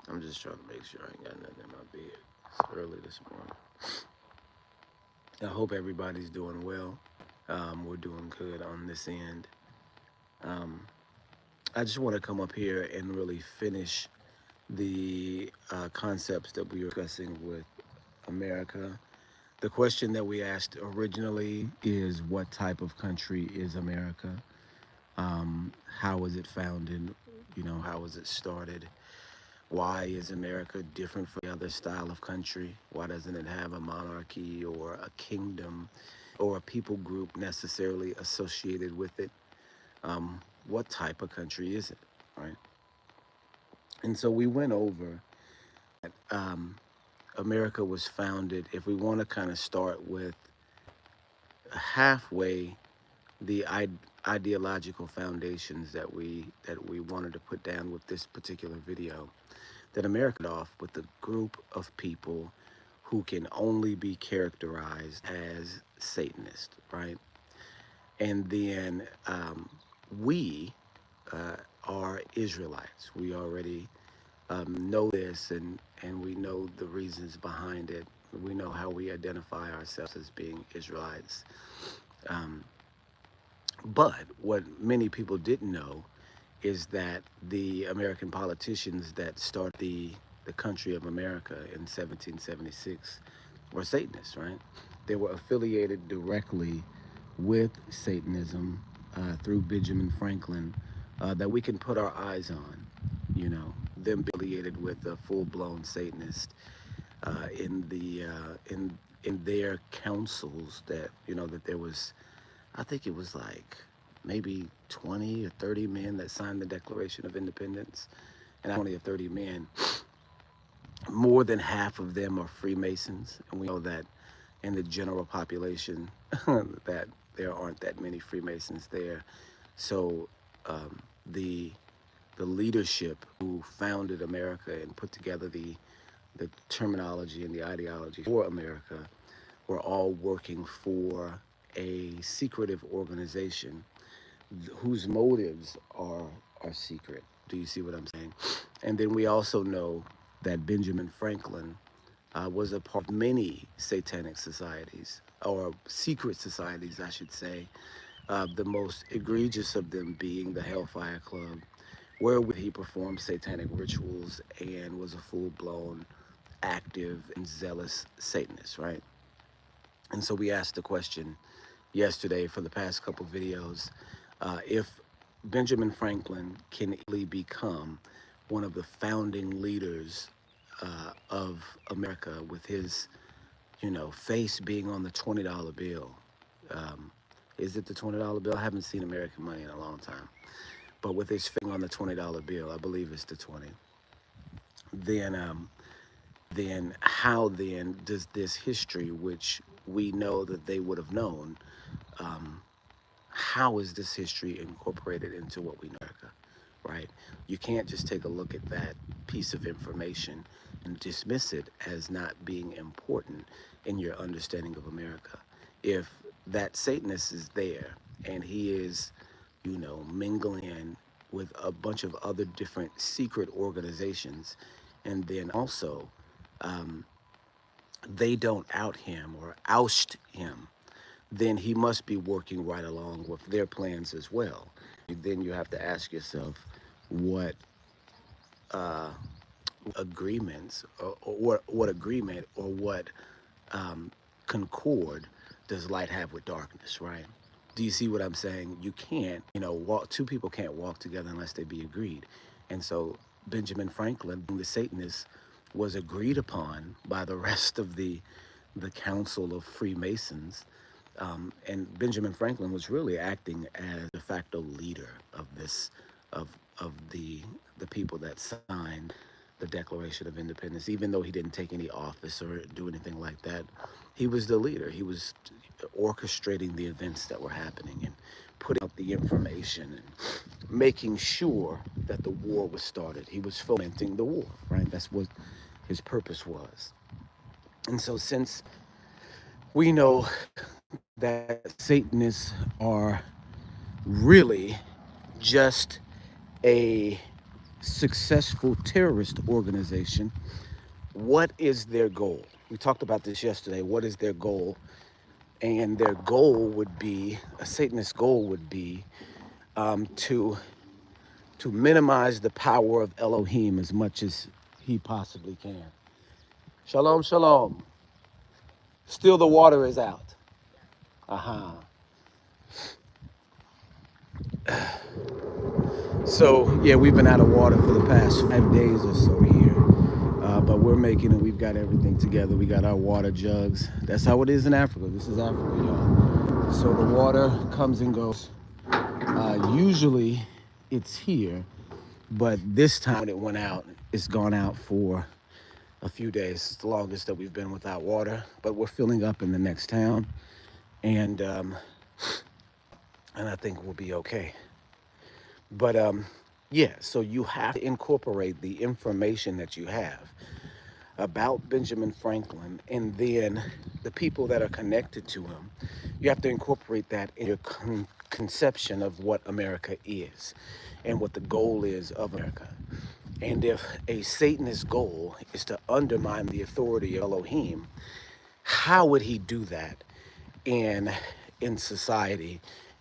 I'm just trying to make sure I ain't got nothing in my bed. It's early this morning. I hope everybody's doing well. We're doing good on this end. Um, I just want to come up here and really finish the concepts that we were discussing with America. The question that we asked originally is, what type of country is America? How was it founded? How was it started? Why is America different from the other style of country? Why doesn't it have a monarchy or a kingdom or a people group necessarily associated with it? What type of country is it, right? And so we went over America was founded. If we want to kind of start with halfway the ideological foundations that we wanted to put down with this particular video, that America off with a group of people who can only be characterized as Satanist, right? And then we are Israelites. We already know this, and we know the reasons behind it. We know how we identify ourselves as being Israelites. Um, but what many people didn't know is that the American politicians that started the country of America in 1776 were Satanists, right? They were affiliated directly with Satanism through Benjamin Franklin, that we can put our eyes on. Them affiliated with a full-blown Satanist in their councils, that that there was, I think it was like maybe 20 or 30 men that signed the Declaration of Independence. And 20 or 30 men, more than half of them are Freemasons. And we know that in the general population that there aren't that many Freemasons there. So the the leadership who founded America and put together the terminology and the ideology for America were all working for a secretive organization whose motives are secret. Do you see what I'm saying? And then we also know that Benjamin Franklin was a part of many satanic societies, or secret societies, I should say. The most egregious of them being the Hellfire Club, where he performed satanic rituals and was a full-blown, active, and zealous Satanist, right? And so we asked the question yesterday for the past couple videos, if Benjamin Franklin can really become one of the founding leaders of America, with his, face being on the $20 bill. Um, is it the $20 bill? I haven't seen American money in a long time. But with his face on the $20 bill, I believe it's the 20. Then, then how then does this history, which we know that they would have known, um, how is this history incorporated into what we know America, right? You can't just take a look at that piece of information and dismiss it as not being important in your understanding of America. If that Satanist is there and he is, mingling in with a bunch of other different secret organizations, and then also um, they don't out him or oust him, then he must be working right along with their plans as well. Then you have to ask yourself, what uh, agreements, or what agreement, or what um, concord does light have with darkness, right? Do you see what I'm saying? You can't, walk. Two people can't walk together unless they be agreed. And so Benjamin Franklin, the Satanist, was agreed upon by the rest of the Council of Freemasons. And Benjamin Franklin was really acting as de facto leader of this, of the people that signed the Declaration of Independence. Even though he didn't take any office or do anything like that, he was the leader. He was orchestrating the events that were happening and putting out the information and making sure that the war was started. He was fomenting the war, right? That's what his purpose was. And so, since we know that Satanists are really just a successful terrorist organization, what is their goal? We talked about this yesterday. What is their goal? And their goal would be, a Satanist goal would be, to minimize the power of Elohim as much as he possibly can. Shalom, shalom. Still the water is out. Uh-huh. So, yeah, we've been out of water for the past 5 days or so here. But we're making it. We've got everything together. We got our water jugs. That's how it is in Africa. This is Africa, y'all. So the water comes and goes. Usually it's here, but this time when it went out, it's gone out for a few days. It's the longest that we've been without water, but we're filling up in the next town, and I think we'll be okay. But yeah, so you have to incorporate the information that you have about Benjamin Franklin, and then the people that are connected to him. You have to incorporate that in your conception of what America is and what the goal is of America. And if a Satanist goal is to undermine the authority of Elohim, how would he do that in society?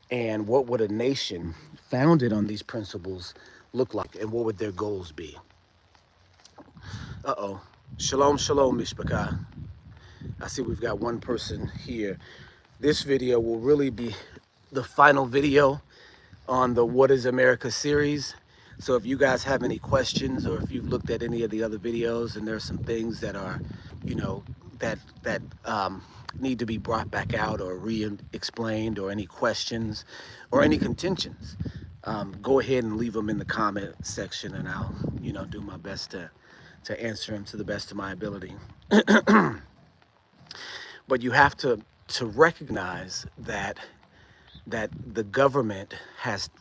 And what would a nation founded on these principles look like? And what would their goals be? Uh-oh. Shalom, shalom, Mishpachah. I see we've got one person here. This video will really be the final video on the What is America series. So if you guys have any questions, or if you've looked at any of the other videos and there's some things that are, you know, that need to be brought back out or re-explained, or any questions or any contentions, go ahead and leave them in the comment section, and I'll, you know, do my best to answer them to the best of my ability. But you have to recognize that the government has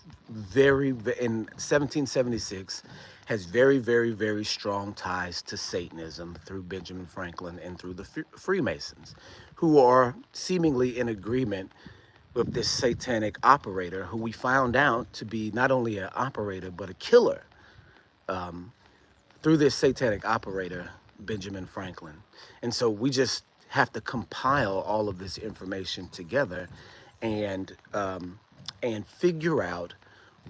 in 1776 has very, very, very strong ties to Satanism through Benjamin Franklin and through the Freemasons, who are seemingly in agreement with this satanic operator, who we found out to be not only an operator but a killer, through this satanic operator, Benjamin Franklin. And so we just have to compile all of this information together and figure out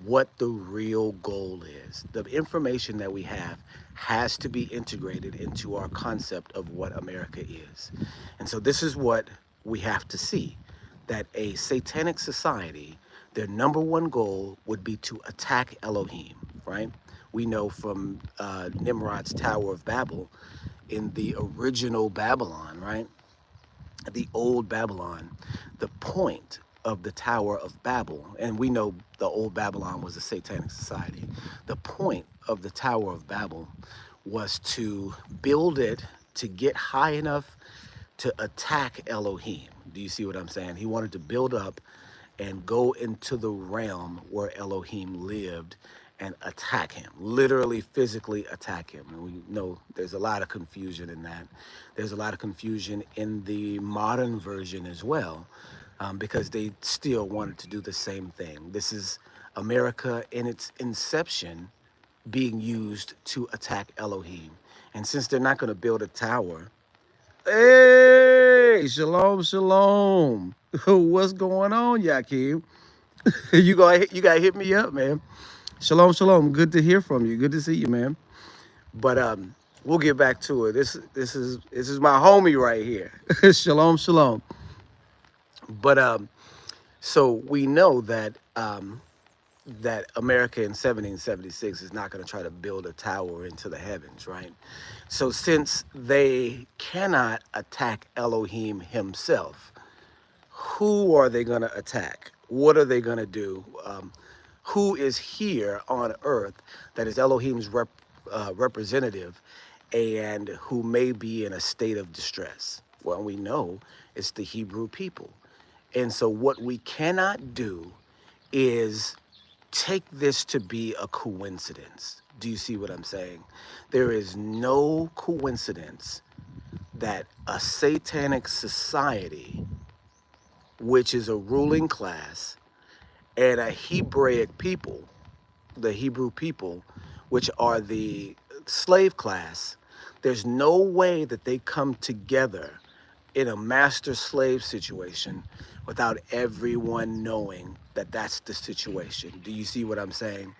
what the real goal is. The information that we have has to be integrated into our concept of what America is. And so this is what we have to see, that a satanic society, their number one goal would be to attack Elohim, right? We know from Nimrod's Tower of Babel, in the original Babylon, right? The old Babylon, the point of the Tower of Babel, and we know the old Babylon was a satanic society. The point of the Tower of Babel was to build it to get high enough to attack Elohim. Do you see what I'm saying? He wanted to build up and go into the realm where Elohim lived and attack him, literally, physically attack him. And we know there's a lot of confusion in that. There's a lot of confusion in the modern version as well, because they still wanted to do the same thing. This is America in its inception being used to attack Elohim. And since they're not going to build a tower, hey, shalom, shalom. What's going on, Yakim? you gotta hit me up, man. Shalom, shalom. Good to hear from you. Good to see you, man. But we'll get back to it. This is my homie right here. Shalom, shalom. But so we know that that America in 1776 is not going to try to build a tower into the heavens, right? So since they cannot attack Elohim himself, who are they going to attack? What are they going to do? Who is here on earth that is Elohim's representative and who may be in a state of distress? Well, we know it's the Hebrew people. And so what we cannot do is take this to be a coincidence. Do you see what I'm saying? There is no coincidence that a satanic society, which is a ruling class, and a Hebraic people, the Hebrew people, which are the slave class, there's no way that they come together in a master slave situation without everyone knowing that that's the situation. Do you see what I'm saying?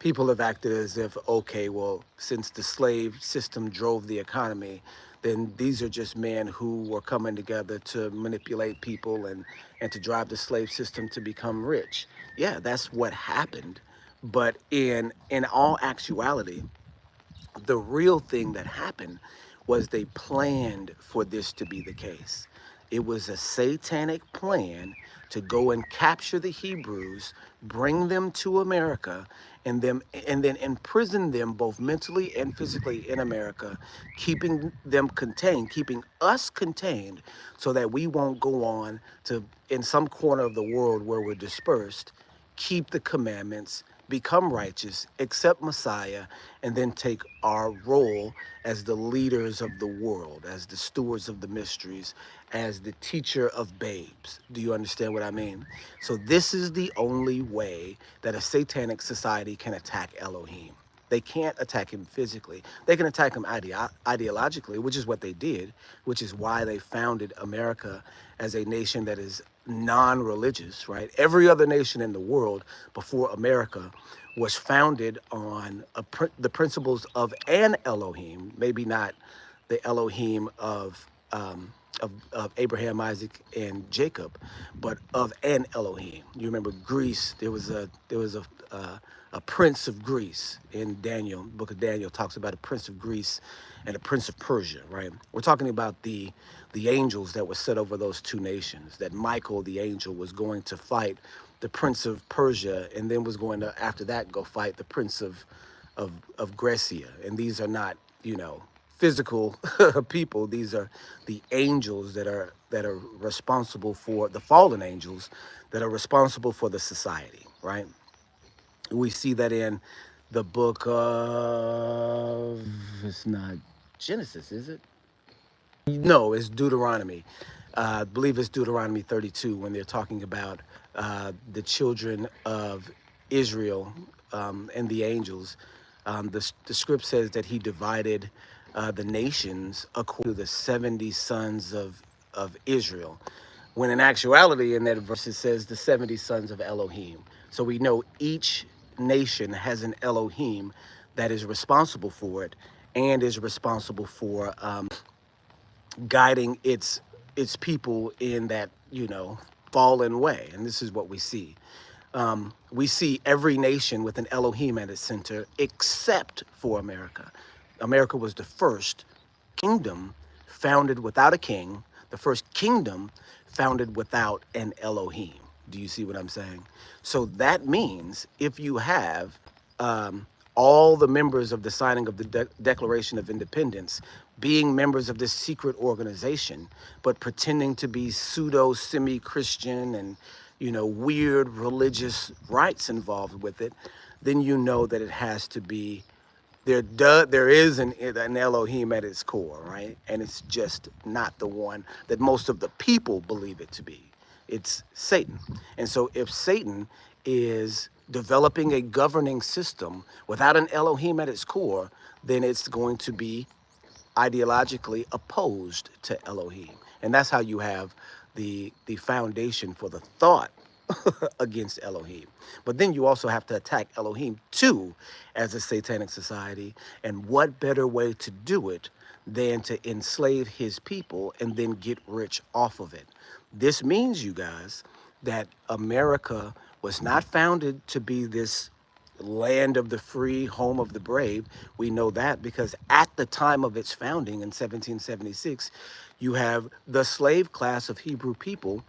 People have acted as if, okay, well, since the slave system drove the economy, then these are just men who were coming together to manipulate people and to drive the slave system to become rich. Yeah, that's what happened. But in all actuality, the real thing that happened was they planned for this to be the case. It was a satanic plan to go and capture the Hebrews, bring them to America, and then imprison them both mentally and physically in America, keeping them contained, keeping us contained so that we won't go on to in some corner of the world where we're dispersed, keep the commandments, become righteous, accept Messiah, and then take our role as the leaders of the world, as the stewards of the mysteries, as the teacher of babes. Do you understand what I mean? So this is the only way that a satanic society can attack Elohim. They can't attack him physically. They can attack him ideologically, which is what they did, which is why they founded America as a nation that is non-religious, right? Every other nation in the world before America was founded on the principles of an Elohim, maybe not the Elohim of Abraham, Isaac, and Jacob, but of an Elohim. You remember Greece? There was a prince of Greece in Daniel. The book of Daniel talks about a prince of Greece and a prince of Persia. Right? We're talking about the angels that were set over those two nations. That Michael, the angel, was going to fight the prince of Persia, and then was going to after that go fight the prince of Grecia. And these are not, physical people. These are the angels that are responsible for the fallen angels that are responsible for the society, right? We see that in the book of, it's not Genesis, is it? No, it's Deuteronomy. I believe it's Deuteronomy 32 when they're talking about the children of Israel and the angels. The script says that he divided the nations according to the 70 sons of Israel, when in actuality, in that verse, it says the 70 sons of Elohim. So we know each nation has an Elohim that is responsible for it and is responsible for guiding its people in that fallen way. And this is what we see. We see every nation with an Elohim at its center, except for America. America was the first kingdom founded without a king, the first kingdom founded without an Elohim. Do you see what I'm saying? So that means if you have all the members of the signing of the Declaration of Independence being members of this secret organization, but pretending to be pseudo semi-Christian and weird religious rites involved with it, then you know that it has to be there is an Elohim at its core, right? And it's just not the one that most of the people believe it to be. It's Satan. And so if Satan is developing a governing system without an Elohim at its core, then it's going to be ideologically opposed to Elohim. And that's how you have the foundation for the thought against Elohim. But then you also have to attack Elohim too as a satanic society. And what better way to do it than to enslave his people and then get rich off of it? This means, you guys, that America was not founded to be this land of the free, home of the brave. We know that because at the time of its founding in 1776, you have the slave class of Hebrew people,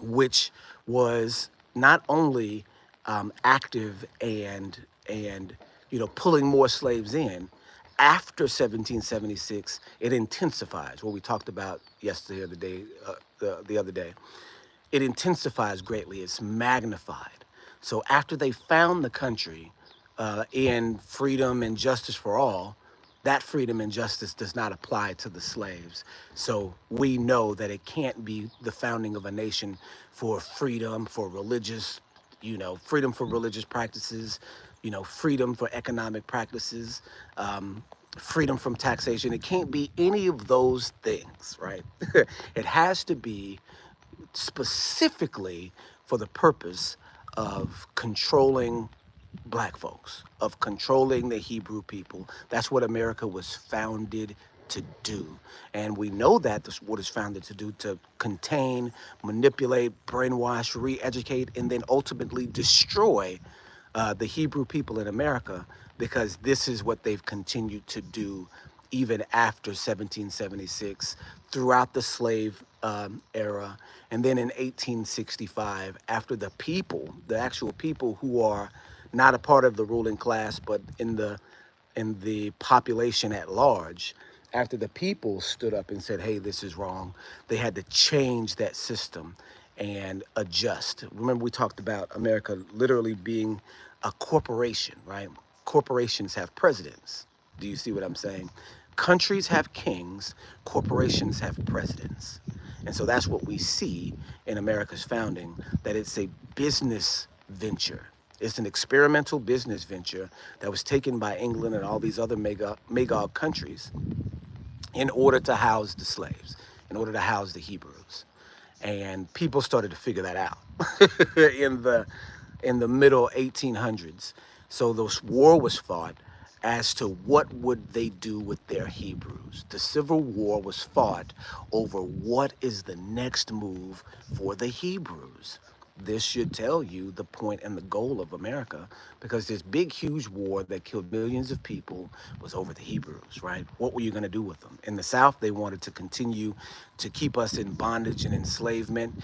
which was not only active and pulling more slaves in. After 1776, it intensifies. What we talked about yesterday or the other day. It intensifies greatly. It's magnified. So after they found the country in freedom and justice for all, that freedom and justice does not apply to the slaves. So we know that it can't be the founding of a nation for freedom, for religious, freedom for religious practices, freedom for economic practices, freedom from taxation. It can't be any of those things, right? It has to be specifically for the purpose of controlling black folks, of controlling the Hebrew people. That's what America was founded to do. And we know that that's what it's founded to do, to contain, manipulate, brainwash, re-educate, and then ultimately destroy the Hebrew people in America, because this is what they've continued to do even after 1776, throughout the slave era, and then in 1865, after the people, the actual people who are not a part of the ruling class, but in the population at large, after the people stood up and said, hey, this is wrong, they had to change that system and adjust. Remember, we talked about America literally being a corporation, right? Corporations have presidents. Do you see what I'm saying? Countries have kings, corporations have presidents. And so that's what we see in America's founding, that it's a business venture. It's an experimental business venture that was taken by England and all these other Magog countries in order to house the slaves, in order to house the Hebrews. And people started to figure that out in the middle 1800s. So this war was fought as to what would they do with their Hebrews. The Civil War was fought over what is the next move for the Hebrews. This should tell you the point and the goal of America, because this big, huge war that killed millions of people was over the Hebrews, right? What were you going to do with them? In the South, they wanted to continue to keep us in bondage and enslavement,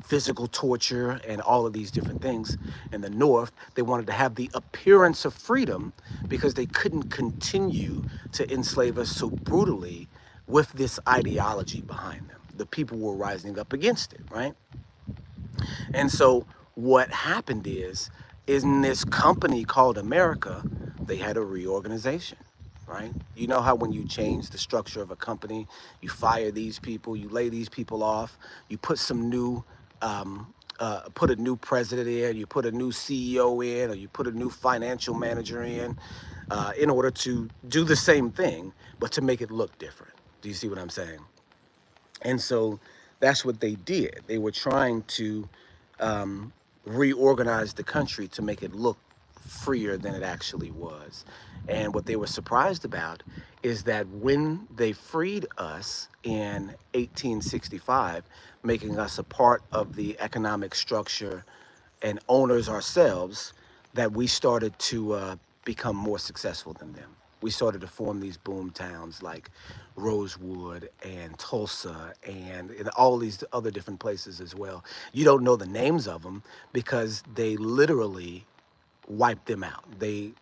physical torture, and all of these different things. In the North, they wanted to have the appearance of freedom because they couldn't continue to enslave us so brutally with this ideology behind them. The people were rising up against it, right? And so what happened is in this company called America, they had a reorganization, right? You know how when you change the structure of a company, you fire these people, you lay these people off, you put some new, put a new president in, you put a new CEO in, or you put a new financial manager in order to do the same thing, but to make it look different. Do you see what I'm saying? And so that's what they did. They were trying to reorganize the country to make it look freer than it actually was. And what they were surprised about is that when they freed us in 1865, making us a part of the economic structure and owners ourselves, that we started to become more successful than them. We started to form these boom towns like Rosewood and Tulsa and in all these other different places as well. You don't know the names of them because they literally wiped them out. They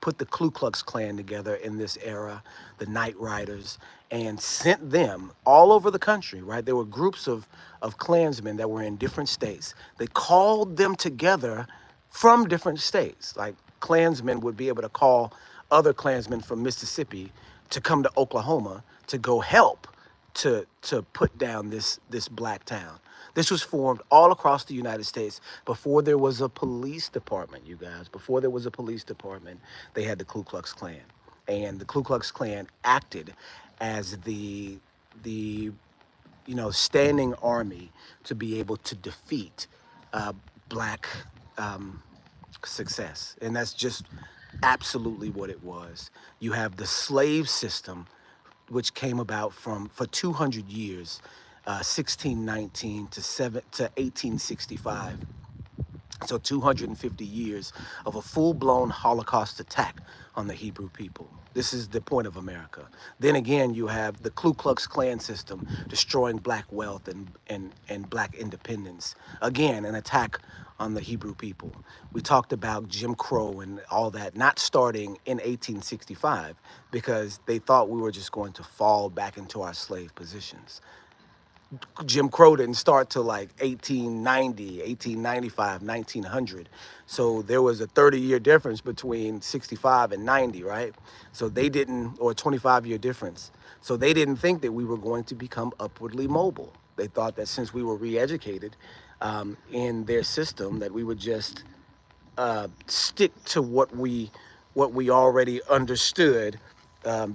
put the Ku Klux Klan together in this era, the Night Riders, and sent them all over the country, right? There were groups of Klansmen that were in different states. They called them together from different states. Like Klansmen would be able to call other Klansmen from Mississippi to come to Oklahoma to go help to put down this black town. This was formed all across the United States before there was a police department, you guys. Before there was a police department, they had the Ku Klux Klan. And the Ku Klux Klan acted as the standing army to be able to defeat black success. And that's just absolutely what it was. You have the slave system, which came about for 200 years, 1619 to 1865. So 250 years of a full-blown Holocaust attack on the Hebrew people. This is the point of America. Then again, you have the Ku Klux Klan system destroying black wealth and black independence. Again, an attack on the Hebrew people. We talked about Jim Crow and all that, not starting in 1865 because they thought we were just going to fall back into our slave positions. Jim Crow didn't start till like 1890, 1895, 1900. So there was a 30-year difference between 65 and 90, right? So they didn't, or a 25-year difference. So they didn't think that we were going to become upwardly mobile. They thought that since we were re-educated in their system, that we would just stick to what we already understood,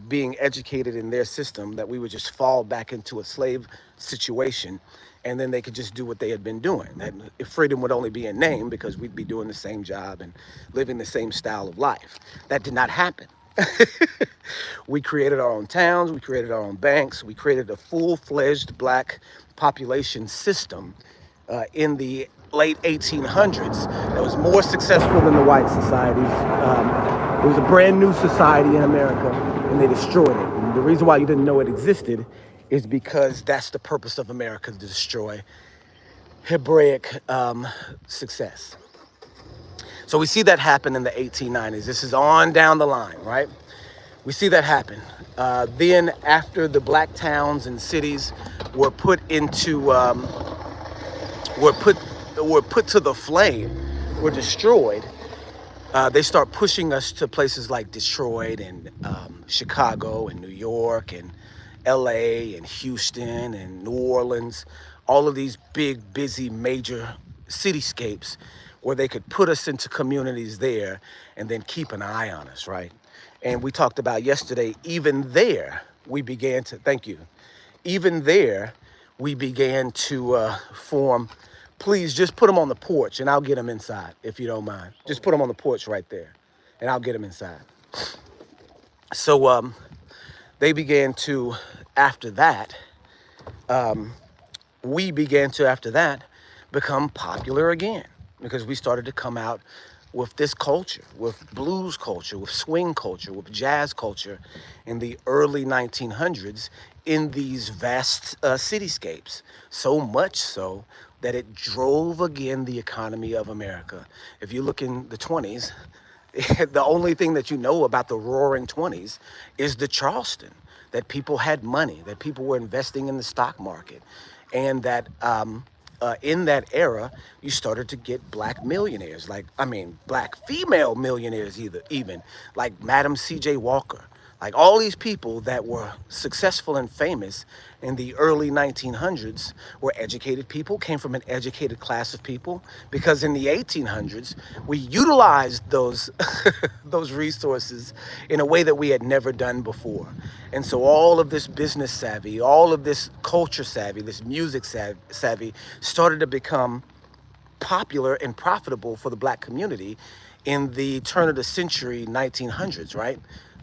being educated in their system, that we would just fall back into a slave situation, and then they could just do what they had been doing. That if freedom would only be in name, because we'd be doing the same job and living the same style of life. That did not happen. We created our own towns, we created our own banks, we created a full-fledged black population system in the late 1800s that was more successful than the white societies. It was a brand new society in America, and they destroyed it. And the reason why you didn't know it existed is because that's the purpose of America, to destroy Hebraic success. So we see that happen in the 1890s. This is on down the line, right? We see that happen. Then after the black towns and cities were put into were put to the flame, were destroyed, they start pushing us to places like Detroit and Chicago and New York and LA and Houston and New Orleans, all of these big, busy, major cityscapes where they could put us into communities there and then keep an eye on us, right? And we talked about yesterday, even there, we began to, thank you, even there, we began to form. Please just put them on the porch and I'll get them inside, if you don't mind. Just put them on the porch right there and I'll get them inside. So they began to, after that, we began to, after that, become popular again, because we started to come out with this culture, with blues culture, with swing culture, with jazz culture in the early 1900s in these vast cityscapes. So much so that it drove again the economy of America. If you look in the 20s, the only thing that you know about the roaring 20s is the Charleston, that people had money, that people were investing in the stock market, and that in that era, you started to get black millionaires, black female millionaires, even like Madam C.J. Walker, like all these people that were successful and famous in the early 1900s were educated people, came from an educated class of people, because in the 1800s, we utilized those, those resources in a way that we had never done before. And so all of this business savvy, all of this culture savvy, this music savvy started to become popular and profitable for the black community in the turn of the century 1900s, right?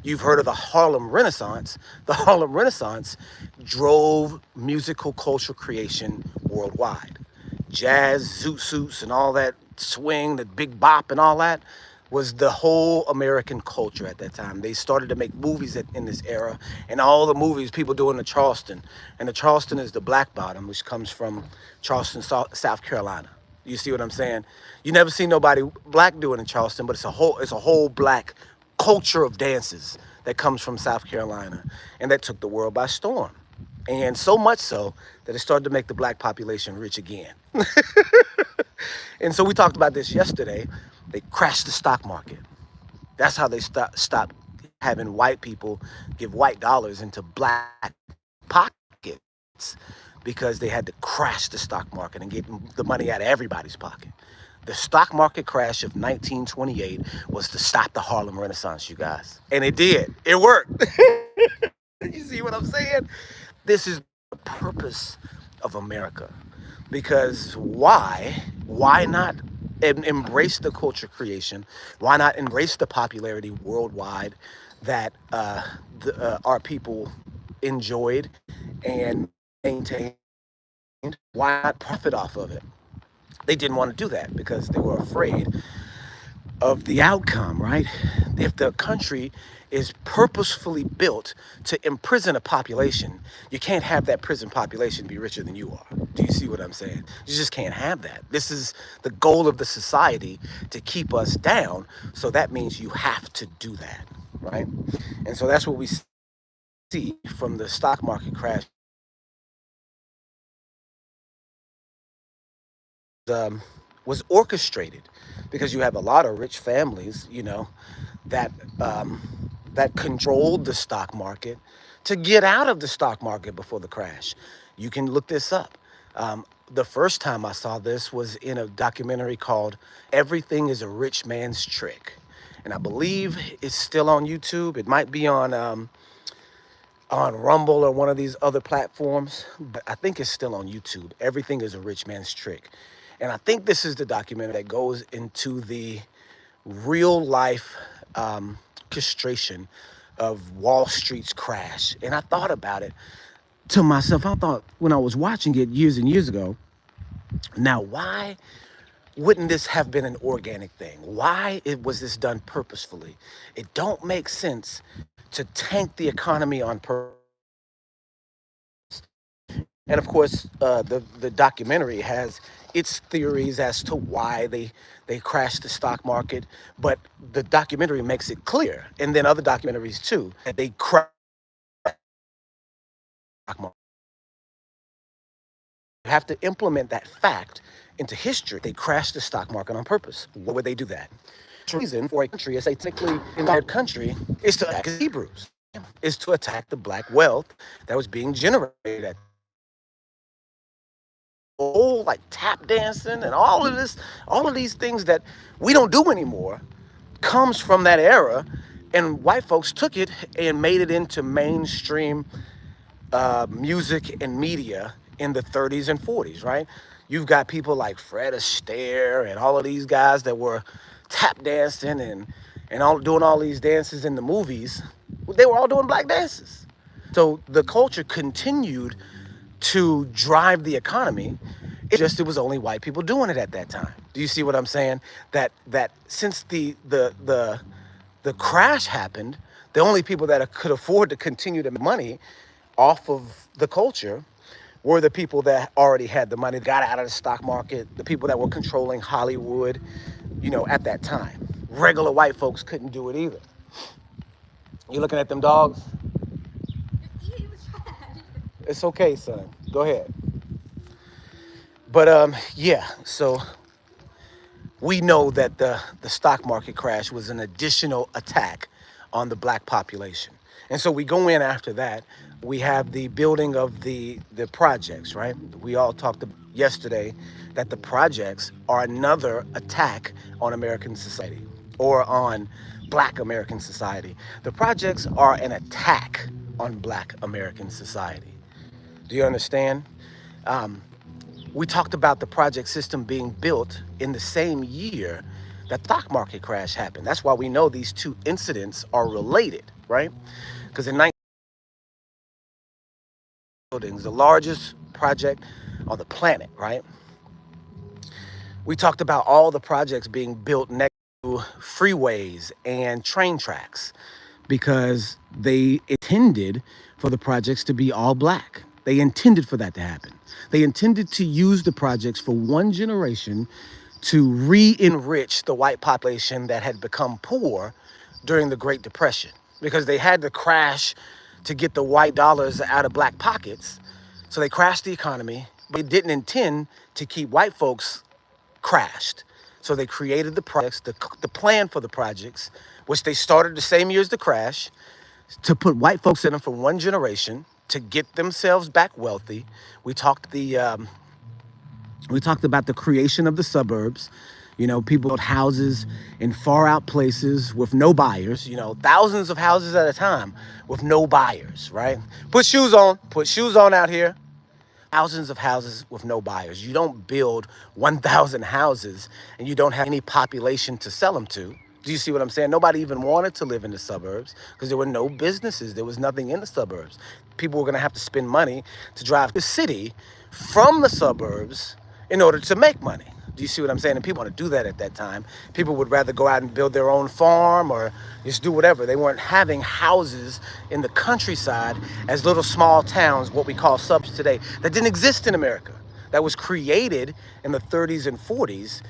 You've heard of the Harlem Renaissance. The Harlem Renaissance drove musical culture creation worldwide. Jazz, zoot suits, and all that swing, the big bop and all that was the whole American culture at that time. They started to make movies in this era, and all the movies people do in the Charleston. And the Charleston is the Black Bottom, which comes from Charleston, South Carolina. You see what I'm saying? You never see nobody black doing in Charleston, but it's a whole black culture of dances that comes from South Carolina, and that took the world by storm. And so much so that it started to make the black population rich again. And so we talked about this yesterday. They crashed the stock market. That's how they stopped having white people give white dollars into black pockets, because they had to crash the stock market and get the money out of everybody's pocket. The stock market crash of 1928 was to stop the Harlem Renaissance, you guys. And it did. It worked. You see what I'm saying? This is the purpose of America. Because why? Why not embrace the culture creation? Why not embrace the popularity worldwide that our people enjoyed and maintained? Why not profit off of it? They didn't want to do that because they were afraid of the outcome, right? If the country is purposefully built to imprison a population, you can't have that prison population be richer than you are. Do you see what I'm saying? You just can't have that. This is the goal of the society, to keep us down. So that means you have to do that, right? And so that's what we see from the stock market crash. Was orchestrated because you have a lot of rich families, that that controlled the stock market to get out of the stock market before the crash. You can look this up. the first time I saw this was in a documentary called Everything is a Rich Man's Trick. And I believe it's still on YouTube. It might be on Rumble or one of these other platforms, but I think it's still on YouTube. Everything is a Rich Man's Trick. And I think this is the documentary that goes into the real life orchestration of Wall Street's crash. And I thought about it to myself. I thought when I was watching it years and years ago, now why wouldn't this have been an organic thing? Why was this done purposefully? It don't make sense to tank the economy on purpose. And of course, the documentary has its theories as to why they crashed the stock market, but the documentary makes it clear, and then other documentaries too, that they crashed the stock market. You have to implement that fact into history. They crashed the stock market on purpose. Why would they do that? The reason for a country, a technically entire country, is to attack the Hebrews, is to attack the black wealth that was being generated at old, like tap dancing and all of these things that we don't do anymore comes from that era. And white folks took it and made it into mainstream music and media in the 30s and 40s, right? You've got people like Fred Astaire and all of these guys that were tap dancing and all doing all these dances in the movies. They were all doing black dances. So the culture continued to drive the economy. It was only white people doing it at that time. Do you see what I'm saying? That since the crash happened, the only people that could afford to continue to make money off of the culture were the people that already had the money, got out of the stock market, the people that were controlling Hollywood, at that time. Regular white folks couldn't do it either. You looking at them dogs? It's okay, son. Go ahead. But yeah, so we know that the stock market crash was an additional attack on the black population. And so we go in after that. We have the building of the projects, right? We all talked yesterday that the projects are another attack on American society or on black American society. The projects are an attack on black American society. Do you understand? We talked about the project system being built in the same year that the stock market crash happened. That's why we know these two incidents are related, right? Because in 19 buildings, the largest project on the planet, right? We talked about all the projects being built next to freeways and train tracks because they intended for the projects to be all black. They intended for that to happen. They intended to use the projects for one generation to re-enrich the white population that had become poor during the Great Depression, because they had to crash to get the white dollars out of black pockets. So they crashed the economy, but they didn't intend to keep white folks crashed. So they created the projects, the plan for the projects, which they started the same year as the crash, to put white folks in them for one generation to get themselves back wealthy. We talked about the creation of the suburbs. People built houses in far out places with no buyers, thousands of houses at a time with no buyers, right? Put shoes on out here. Thousands of houses with no buyers. You don't build 1,000 houses and you don't have any population to sell them to. Do you see what I'm saying? Nobody even wanted to live in the suburbs because there were no businesses. There was nothing in the suburbs. People were going to have to spend money to drive to the city from the suburbs in order to make money. Do you see what I'm saying? And people want to do that at that time. People would rather go out and build their own farm or just do whatever. They weren't having houses in the countryside as little small towns, what we call suburbs today, that didn't exist in America. That was created in the 30s and 40s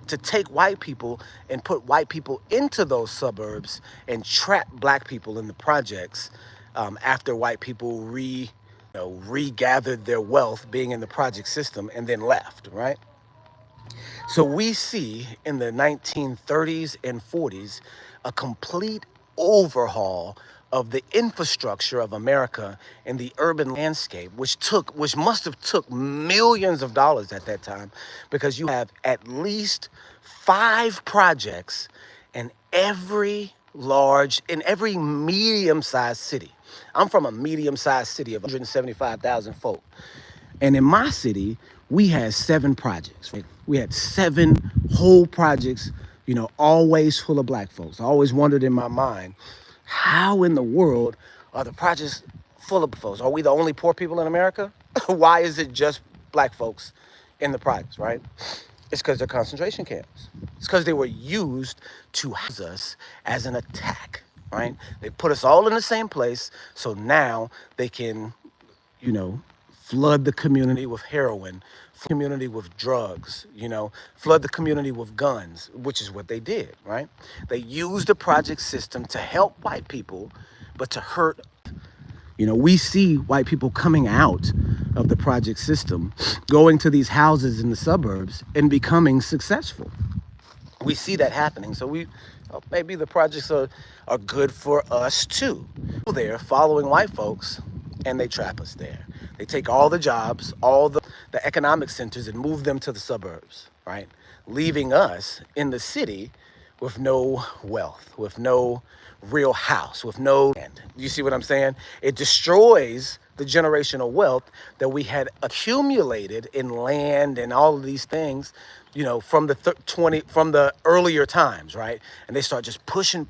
to take white people and put white people into those suburbs and trap black people in the projects after white people regathered their wealth being in the project system and then left, right? So we see in the 1930s and 40s a complete overhaul of the infrastructure of America in the urban landscape, which must have took millions of dollars at that time, because you have at least 5 projects in every medium-sized city. I'm from a medium-sized city of 175,000 folk. And in my city, we had 7 projects, right? We had 7 whole projects, always full of black folks. I always wondered in my mind, how in the world are the projects full of folks? Are we the only poor people in America? Why is it just black folks in the projects, right? It's because they're concentration camps. It's because they were used to house us as an attack, right? They put us all in the same place, so now they can, you know, flood the community with heroin, community with drugs, flood the community with guns, which is what they did, right? They used the project system to help white people, but to hurt. We see white people coming out of the project system, going to these houses in the suburbs and becoming successful. We see that happening. So maybe the projects are good for us too. They're following white folks and they trap us there. They take all the jobs, all the economic centers, and move them to the suburbs, right? Leaving us in the city with no wealth, with no real house, with no land. You see what I'm saying? It destroys the generational wealth that we had accumulated in land and all of these things, from the earlier times, right? And they start just pushing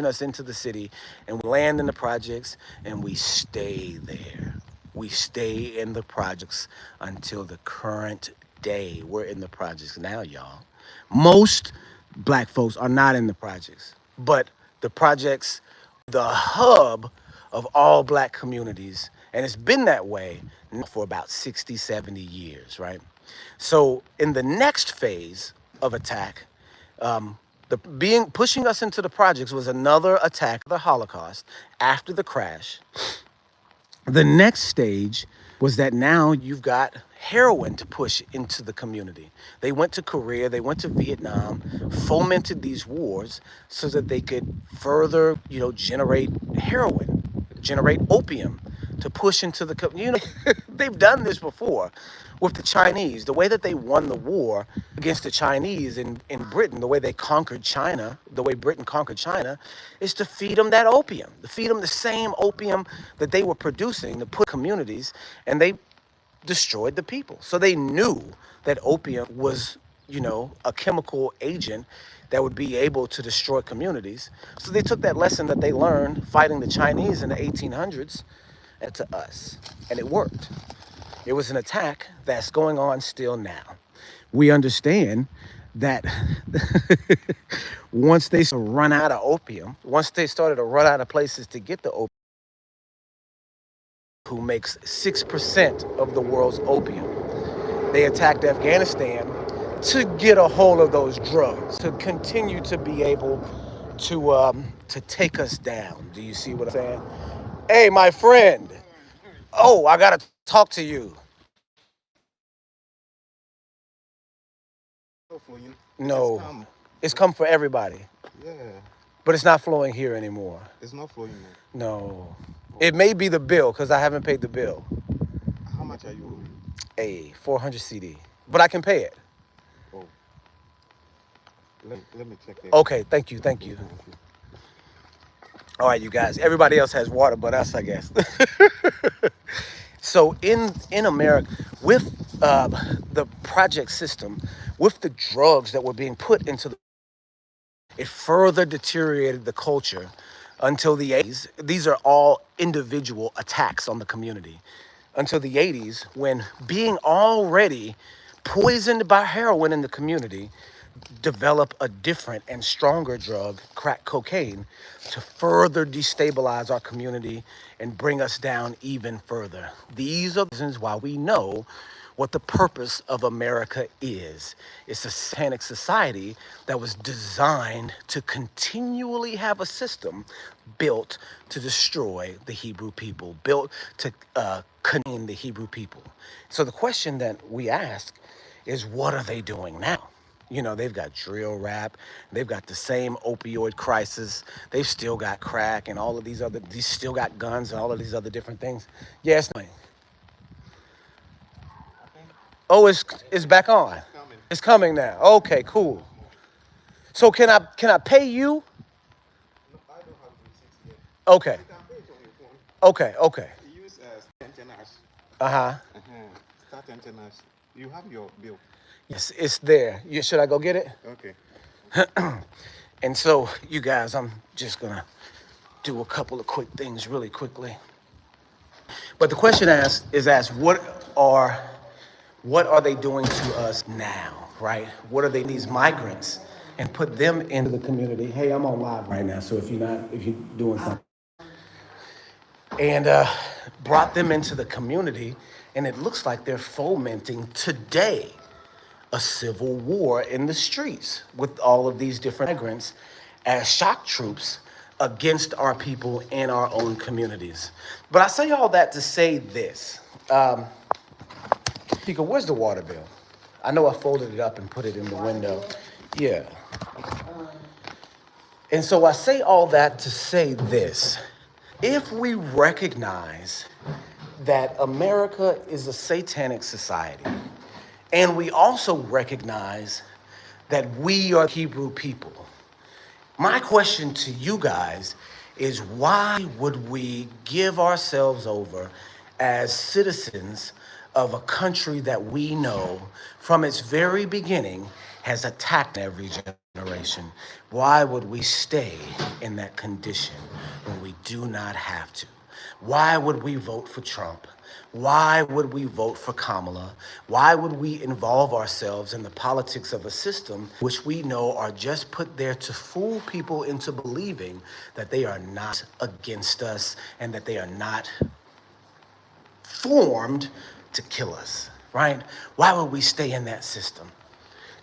us into the city, and we land in the projects and we stay there. We stay in the projects until the current day. We're in the projects now, y'all. Most black folks are not in the projects, but the projects, the hub of all black communities, and it's been that way for about 60, 70 years, right? So in the next phase of attack, pushing us into the projects was another attack, the Holocaust, after the crash. The next stage was that now you've got heroin to push into the community. They went to Korea, they went to Vietnam, fomented these wars so that they could further, generate heroin, generate opium to push into the community. They've done this before with the Chinese. The way that they won the war against the Chinese in Britain, the way they conquered China, the way Britain conquered China, is to feed them that opium, to feed them the same opium that they were producing to put communities, and they destroyed the people. So they knew that opium was, a chemical agent that would be able to destroy communities. So they took that lesson that they learned fighting the Chinese in the 1800s to us, and it worked. It was an attack that's going on still now. We understand that once they run out of opium, once they started to run out of places to get the opium, who makes 6% of the world's opium, they attacked Afghanistan to get a hold of those drugs, to continue to be able to take us down. Do you see what I'm saying? Hey, my friend. Oh, I gotta talk to you. No, it's come for everybody. Yeah. But it's not flowing here anymore. It's not flowing now. No. It may be the bill because I haven't paid the bill. How much are you owing? Hey, 400 CD. But I can pay it. Oh. Let me check it. Okay, thank you. All right, you guys. Everybody else has water but us, I guess. So in America, with the project system, with the drugs that were being put into it further deteriorated the culture until the 80s. These are all individual attacks on the community. Until the 80s, when being already poisoned by heroin in the community, develop a different and stronger drug, crack cocaine, to further destabilize our community and bring us down even further. These are the reasons why we know what the purpose of America is. It's a satanic society that was designed to continually have a system built to destroy the Hebrew people, built to contain the Hebrew people. So the question that we ask is, what are they doing now? You know, they've got drill rap, they've got the same opioid crisis, they've still got crack and all of these still got guns and all of these other different things. Yes. Oh, it's back on. It's coming. It's coming now. Okay, cool. So can I pay you? No, I don't have the receipts yet. Okay. You can pay it on your phone. Okay. Use Internash. Uh-huh. Start Internash. You have your bill. Yes, it's there. Should I go get it? Okay. And so, you guys, I'm just gonna do a couple of quick things really quickly. But the question is asked, what are they doing to us now, right? What are these migrants, and put them into the community? Hey, I'm on live right now, so if you're doing something, and brought them into the community, and it looks like they're fomenting today a civil war in the streets with all of these different migrants as shock troops against our people in our own communities. But I say all that to say this. Tika, where's the water bill? I know I folded it up and put it in the window. Yeah. And so I say all that to say this. If we recognize that America is a satanic society, and we also recognize that we are Hebrew people, my question to you guys is, why would we give ourselves over as citizens of a country that we know from its very beginning has attacked every generation? Why would we stay in that condition when we do not have to? Why would we vote for Trump? Why would we vote for Kamala? Why would we involve ourselves in the politics of a system which we know are just put there to fool people into believing that they are not against us and that they are not formed to kill us, right? Why would we stay in that system?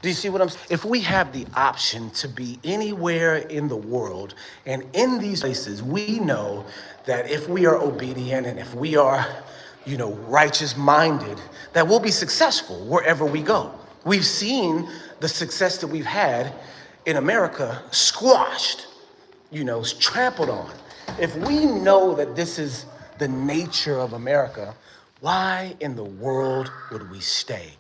Do you see what I'm saying? If we have the option to be anywhere in the world, and in these places, we know that if we are obedient and if we are, righteous minded, that we'll be successful wherever we go. We've seen the success that we've had in America squashed, trampled on. If we know that this is the nature of America, why in the world would we stay?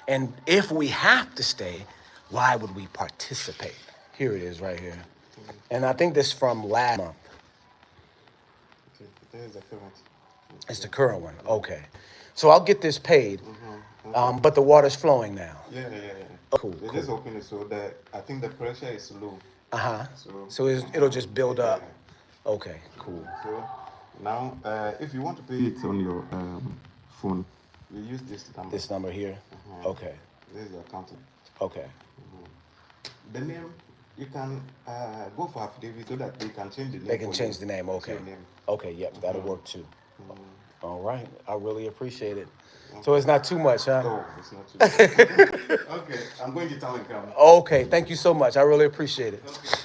And if we have to stay, why would we participate? Here it is right here. And I think this is from last month. Okay. There's the current. It's the current one. Okay. So I'll get this paid, but the water's flowing now. Yeah. Cool. They just open it so that I think the pressure is low. Uh-huh. So it'll just build up. Okay, cool. So now, if you want to pay it on your phone, you use this number. This number here? Okay. This is your account. Okay. The name, you can go for affidavit so that they can change the name. They can change the name. Okay. Name. Okay, yep, that'll work too. All right. I really appreciate it. So it's not too much, huh? No, it's not too much. Okay, I'm going to tell and come. Okay, thank you so much. I really appreciate it. Okay.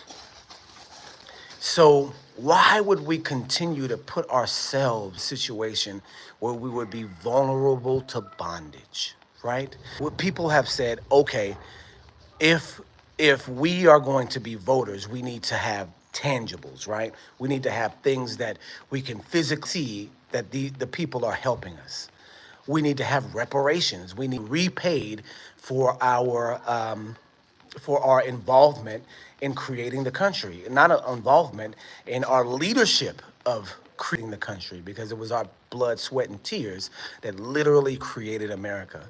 So why would we continue to put ourselves in a situation where we would be vulnerable to bondage, right? What people have said, okay, if we are going to be voters, we need to have tangibles, right? We need to have things that we can physically see that the people are helping us. We need to have reparations. We need repaid for our involvement in creating the country, not an involvement in our leadership of creating the country, because it was our blood, sweat, and tears that literally created America.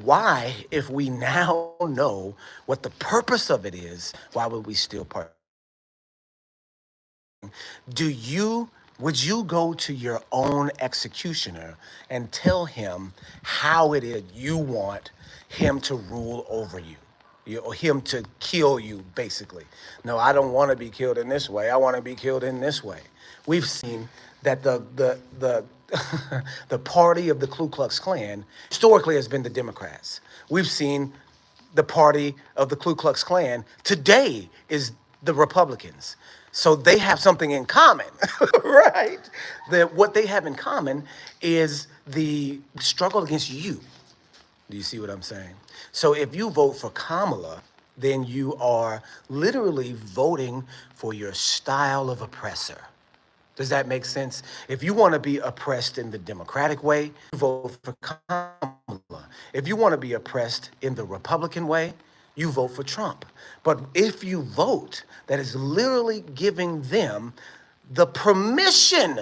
Why, if we now know what the purpose of it is, why would we still part? Would you go to your own executioner and tell him how it is you want him to rule over you? Or him to kill you, basically? No, I don't want to be killed in this way. I want to be killed in this way. We've seen that the party of the Ku Klux Klan historically has been the Democrats. We've seen the party of the Ku Klux Klan today is the Republicans. So they have something in common, right? What they have in common is the struggle against you. Do you see what I'm saying? So if you vote for Kamala, then you are literally voting for your style of oppressor. Does that make sense? If you want to be oppressed in the Democratic way, you vote for Kamala. If you want to be oppressed in the Republican way, you vote for Trump. But if you vote, that is literally giving them the permission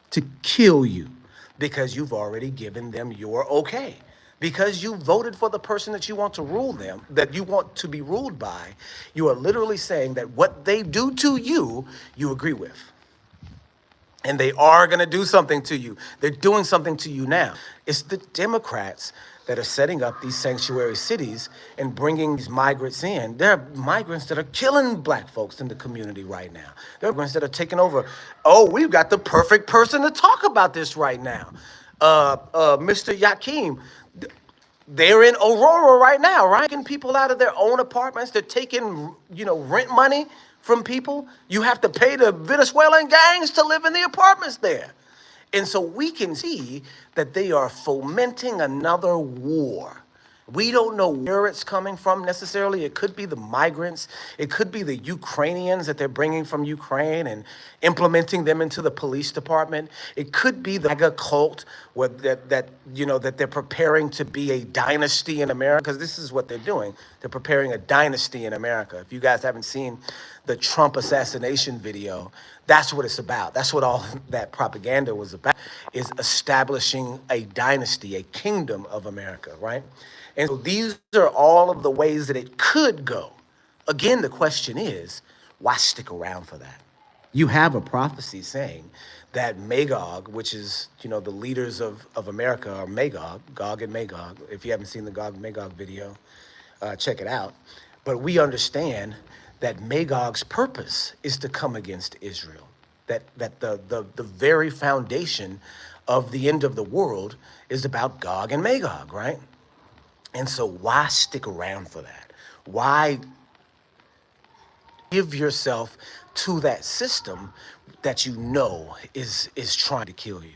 to kill you because you've already given them your okay. Because you voted for the person that you want to rule them, that you want to be ruled by, you are literally saying that what they do to you, you agree with. And they are going to do something to you. They're doing something to you now. It's the Democrats that are setting up these sanctuary cities and bringing these migrants in. There are migrants that are killing black folks in the community right now. There are migrants that are taking over. Oh, we've got the perfect person to talk about this right now. Mr. Yakeem, they're in Aurora right now, right? Taking people out of their own apartments. They're taking, rent money from people. You have to pay the Venezuelan gangs to live in the apartments there. And so we can see that they are fomenting another war. We don't know where it's coming from necessarily. It could be the migrants. It could be the Ukrainians that they're bringing from Ukraine and implementing them into the police department. It could be the MAGA cult that they're preparing to be a dynasty in America, because this is what they're doing. They're preparing a dynasty in America. If you guys haven't seen the Trump assassination video, that's what it's about. That's what all that propaganda was about, is establishing a dynasty, a kingdom of America, right? And so these are all of the ways that it could go. Again, the question is, why stick around for that? You have a prophecy saying that Magog, which is, the leaders of America are Magog, Gog and Magog. If you haven't seen the Gog and Magog video, check it out. But we understand that Magog's purpose is to come against Israel. That the very foundation of the end of the world is about Gog and Magog, right? And so why stick around for that? Why give yourself to that system that you know is trying to kill you?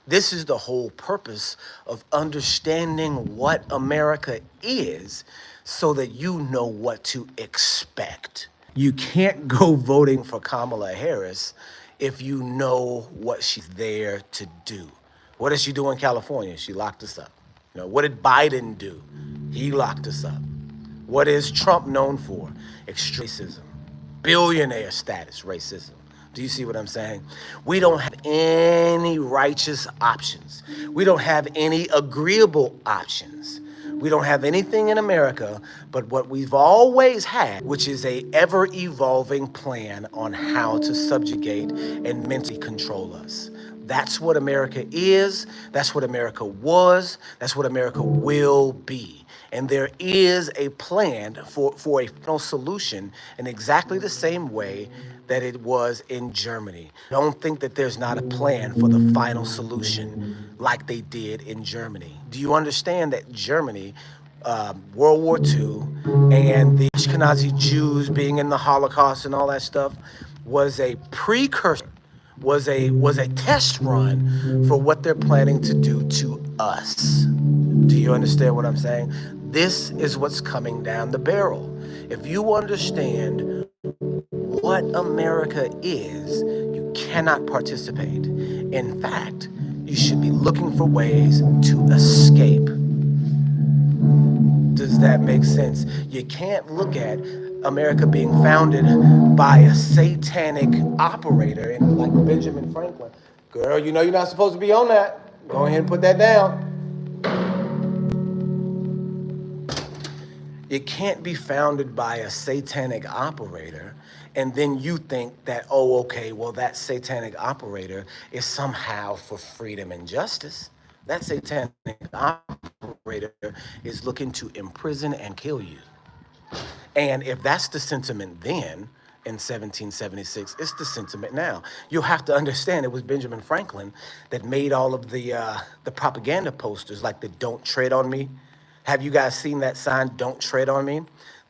This is the whole purpose of understanding what America is, so that you know what to expect. You can't go voting for Kamala Harris if you know what she's there to do. What does she do in California? She locked us up. What did Biden do? He locked us up. What is Trump known for? Extremism, billionaire status, racism. Do you see what I'm saying? We don't have any righteous options. We don't have any agreeable options. We don't have anything in America but what we've always had, which is a ever-evolving plan on how to subjugate and mentally control us. That's what America is. That's what America was. That's what America will be. And there is a plan for a final solution in exactly the same way that it was in Germany. Don't think that there's not a plan for the final solution like they did in Germany. Do you understand that Germany, World War II, and the Ashkenazi Jews being in the Holocaust and all that stuff was a precursor, was a test run for what they're planning to do to us? Do you understand what I'm saying? This is what's coming down the barrel. If you understand what America is, you cannot participate. In fact, you should be looking for ways to escape. Does that make sense? You can't look at America being founded by a satanic operator like Benjamin Franklin. Girl, you're not supposed to be on that. Go ahead and put that down. It can't be founded by a satanic operator, and then you think that, that satanic operator is somehow for freedom and justice. That satanic operator is looking to imprison and kill you. And if that's the sentiment then, in 1776, it's the sentiment now. You'll have to understand it was Benjamin Franklin that made all of the propaganda posters, like the "Don't Tread on Me." Have you guys seen that sign, "Don't Tread on Me"?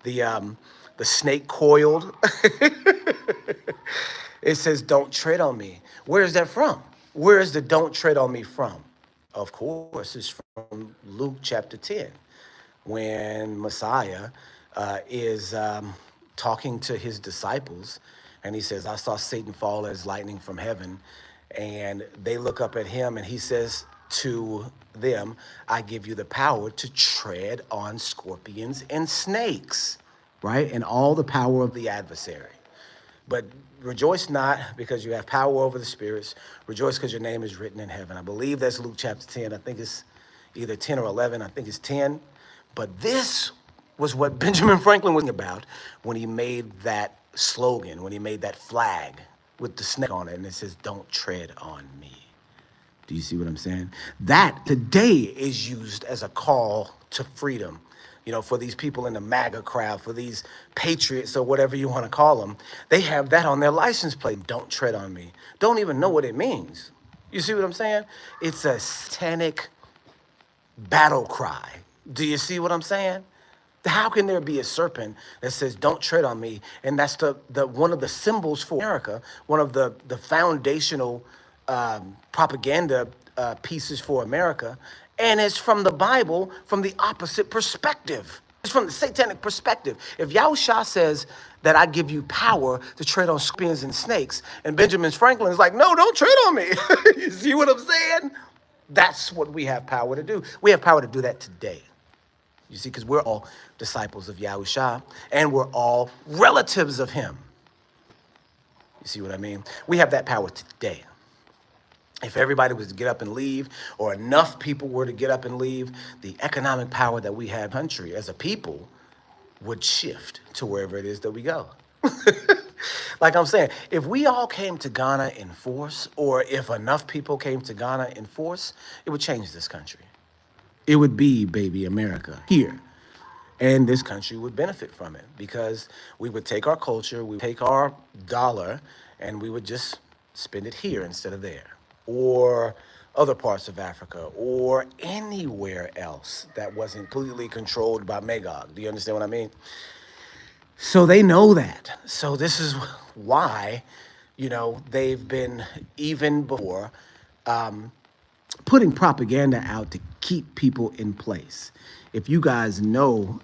The snake coiled. It says, "Don't tread on me." Where is that from? Where is the "Don't tread on me" from? Of course, it's from Luke chapter 10. when Messiah is talking to his disciples, and he says, I saw Satan fall as lightning from heaven. And they look up at him, and he says to them, I give you the power to tread on scorpions and snakes, right? And all the power of the adversary. But rejoice not because you have power over the spirits. Rejoice because your name is written in heaven. I believe that's Luke chapter 10. I think it's either 10 or 11. I think it's 10. But this was what Benjamin Franklin was about when he made that slogan, when he made that flag with the snake on it. And it says, don't tread on me. Do you see what I'm saying? That today is used as a call to freedom. You know, for these people in the MAGA crowd, for these patriots or whatever you want to call them, they have that on their license plate. Don't tread on me. Don't even know what it means. You see what I'm saying? It's a satanic battle cry. Do you see what I'm saying? How can there be a serpent that says, don't tread on me? And that's the one of the symbols for America, one of the foundational propaganda pieces for America. And it's from the Bible, from the opposite perspective. It's from the satanic perspective. If Yahushua says that I give you power to tread on scorpions and snakes, and Benjamin Franklin is like, no, don't tread on me. You see what I'm saying? That's what we have power to do. We have power to do that today. You see, because we're all disciples of Yahushua, and we're all relatives of him. You see what I mean? We have that power today. If everybody was to get up and leave, or enough people were to get up and leave, the economic power that we have country as a people would shift to wherever it is that we go. Like I'm saying, if we all came to Ghana in force, or if enough people came to Ghana in force, it would change this country. It would be, baby, America here. And this country would benefit from it because we would take our culture, we would take our dollar, and we would just spend it here instead of there, or other parts of Africa, or anywhere else that wasn't completely controlled by Magog. Do you understand what I mean? So they know that. So this is why, you know, they've been, even before, putting propaganda out to keep people in place. If you guys know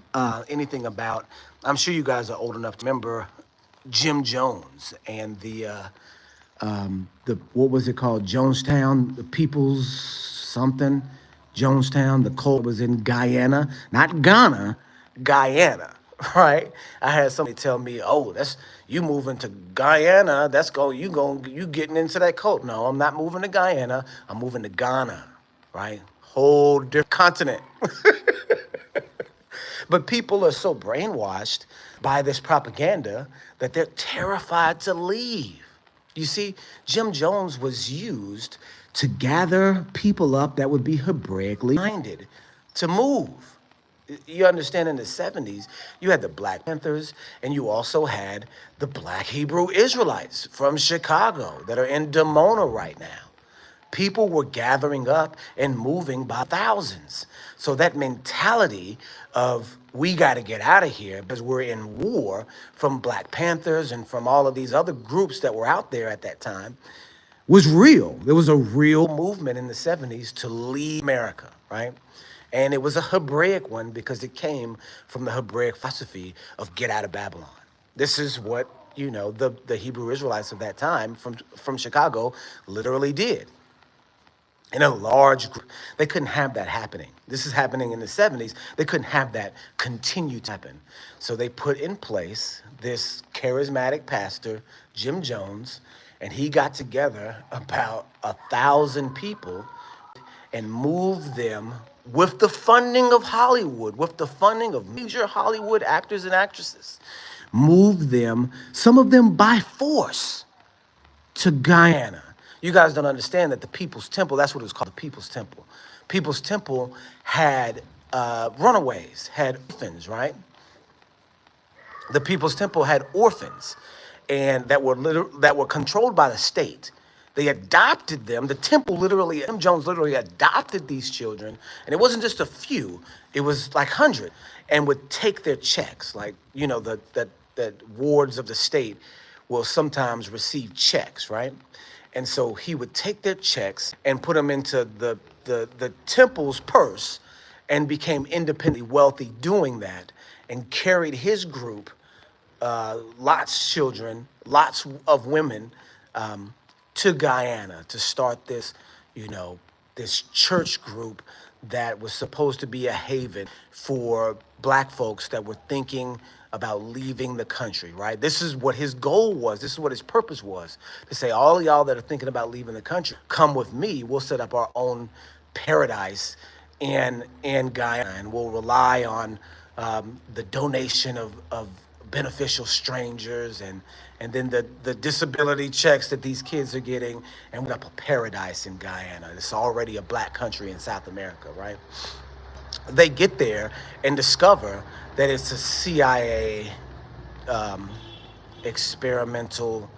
anything about, I'm sure you guys are old enough to remember Jim Jones and the what was it called? Jonestown, the People's something, Jonestown. The cult was in Guyana, not Ghana, Guyana, right? I had somebody tell me, "Oh, that's you moving to Guyana. You getting into that cult." No, I'm not moving to Guyana. I'm moving to Ghana, right? Whole different continent. But people are so brainwashed by this propaganda that they're terrified to leave. You see, Jim Jones was used to gather people up that would be Hebraically minded to move. You understand, in the 70s, you had the Black Panthers, and you also had the Black Hebrew Israelites from Chicago that are in Dimona right now. People were gathering up and moving by thousands. So that mentality of we got to get out of here because we're in war from Black Panthers and from all of these other groups that were out there at that time was real. There was a real movement in the 70s to leave America, right? And it was a Hebraic one because it came from the Hebraic philosophy of get out of Babylon. This is what, you know, the Hebrew Israelites of that time from Chicago literally did. In a large group, they couldn't have that happening. This is happening in the 70s. They couldn't have that continue to happen. So they put in place this charismatic pastor, Jim Jones, and he got together about 1,000 people and moved them with the funding of Hollywood, with the funding of major Hollywood actors and actresses, moved them, some of them by force, to Guyana. You guys don't understand that the People's Temple, that's what it was called, the People's Temple. People's Temple had runaways, had orphans, right? The People's Temple had orphans, and that were controlled by the state. They adopted them. The temple literally, Jim Jones literally adopted these children, and it wasn't just a few; it was like 100, and would take their checks. Like, you know, that wards of the state will sometimes receive checks, right? And so he would take their checks and put them into the temple's purse, and became independently wealthy doing that, and carried his group, lots of children, lots of women, to Guyana to start this, you know, this church group that was supposed to be a haven for black folks that were thinking about leaving the country, right? This is what his goal was. This is what his purpose was, to say, all of y'all that are thinking about leaving the country, come with me. We'll set up our own paradise in Guyana, and we'll rely on the donation of beneficial strangers, and then the disability checks that these kids are getting, and we got a paradise in Guyana. It's already a black country in South America, right? They get there and discover that it's a CIA experimental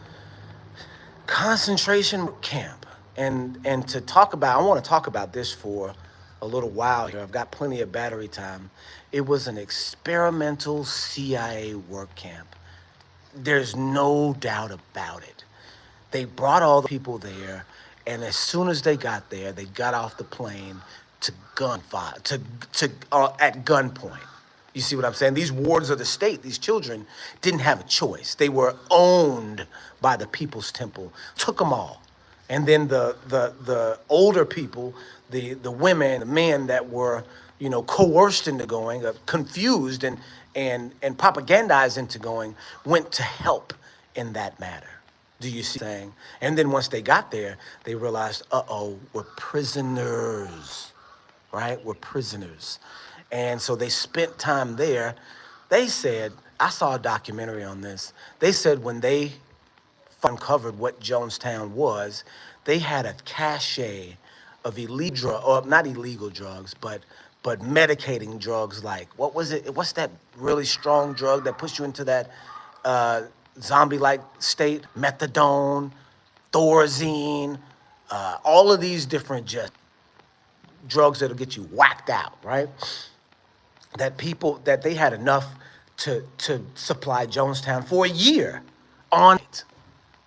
concentration camp. And to talk about, I want to talk about this for a little while here. I've got plenty of battery time. It was an experimental CIA work camp. There's no doubt about it. They brought all the people there, and as soon as they got there, they got off the plane to gunfire, at gunpoint. You see what I'm saying? These wards of the state, these children didn't have a choice. They were owned by the People's Temple. Took them all. And then the older people, the women, the men that were, you know, coerced into going, confused and propagandized into going, went to help in that matter. Do you see what I'm saying? And then once they got there, they realized, uh-oh, we're prisoners, right? We're prisoners. And so they spent time there. They said, I saw a documentary on this. They said when they uncovered what Jonestown was, they had a cache of illegal, or not illegal drugs, but medicating drugs like, what was it? What's that really strong drug that puts you into that zombie-like state? Methadone, Thorazine, all of these different just drugs that'll get you whacked out, right? That they had enough to supply Jonestown for a year on it.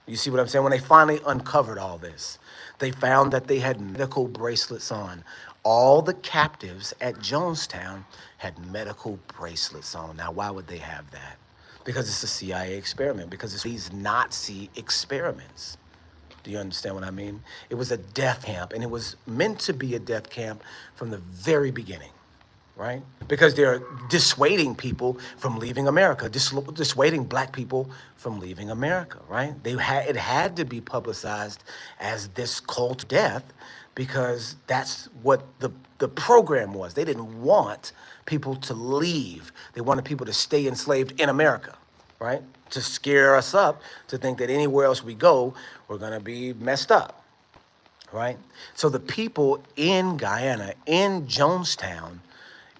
You see what I'm saying? When they finally uncovered all this, they found that they had medical bracelets on. All the captives at Jonestown had medical bracelets on. Now, why would they have that? Because it's a CIA experiment, because it's these Nazi experiments. Do you understand what I mean? It was a death camp, and it was meant to be a death camp from the very beginning, right? Because they're dissuading people from leaving America, dissuading black people from leaving America, right? It had to be publicized as this cult death, because that's what the program was. They didn't want people to leave. They wanted people to stay enslaved in America, right? To scare us up, to think that anywhere else we go, we're gonna be messed up, right? So the people in Guyana, in Jonestown,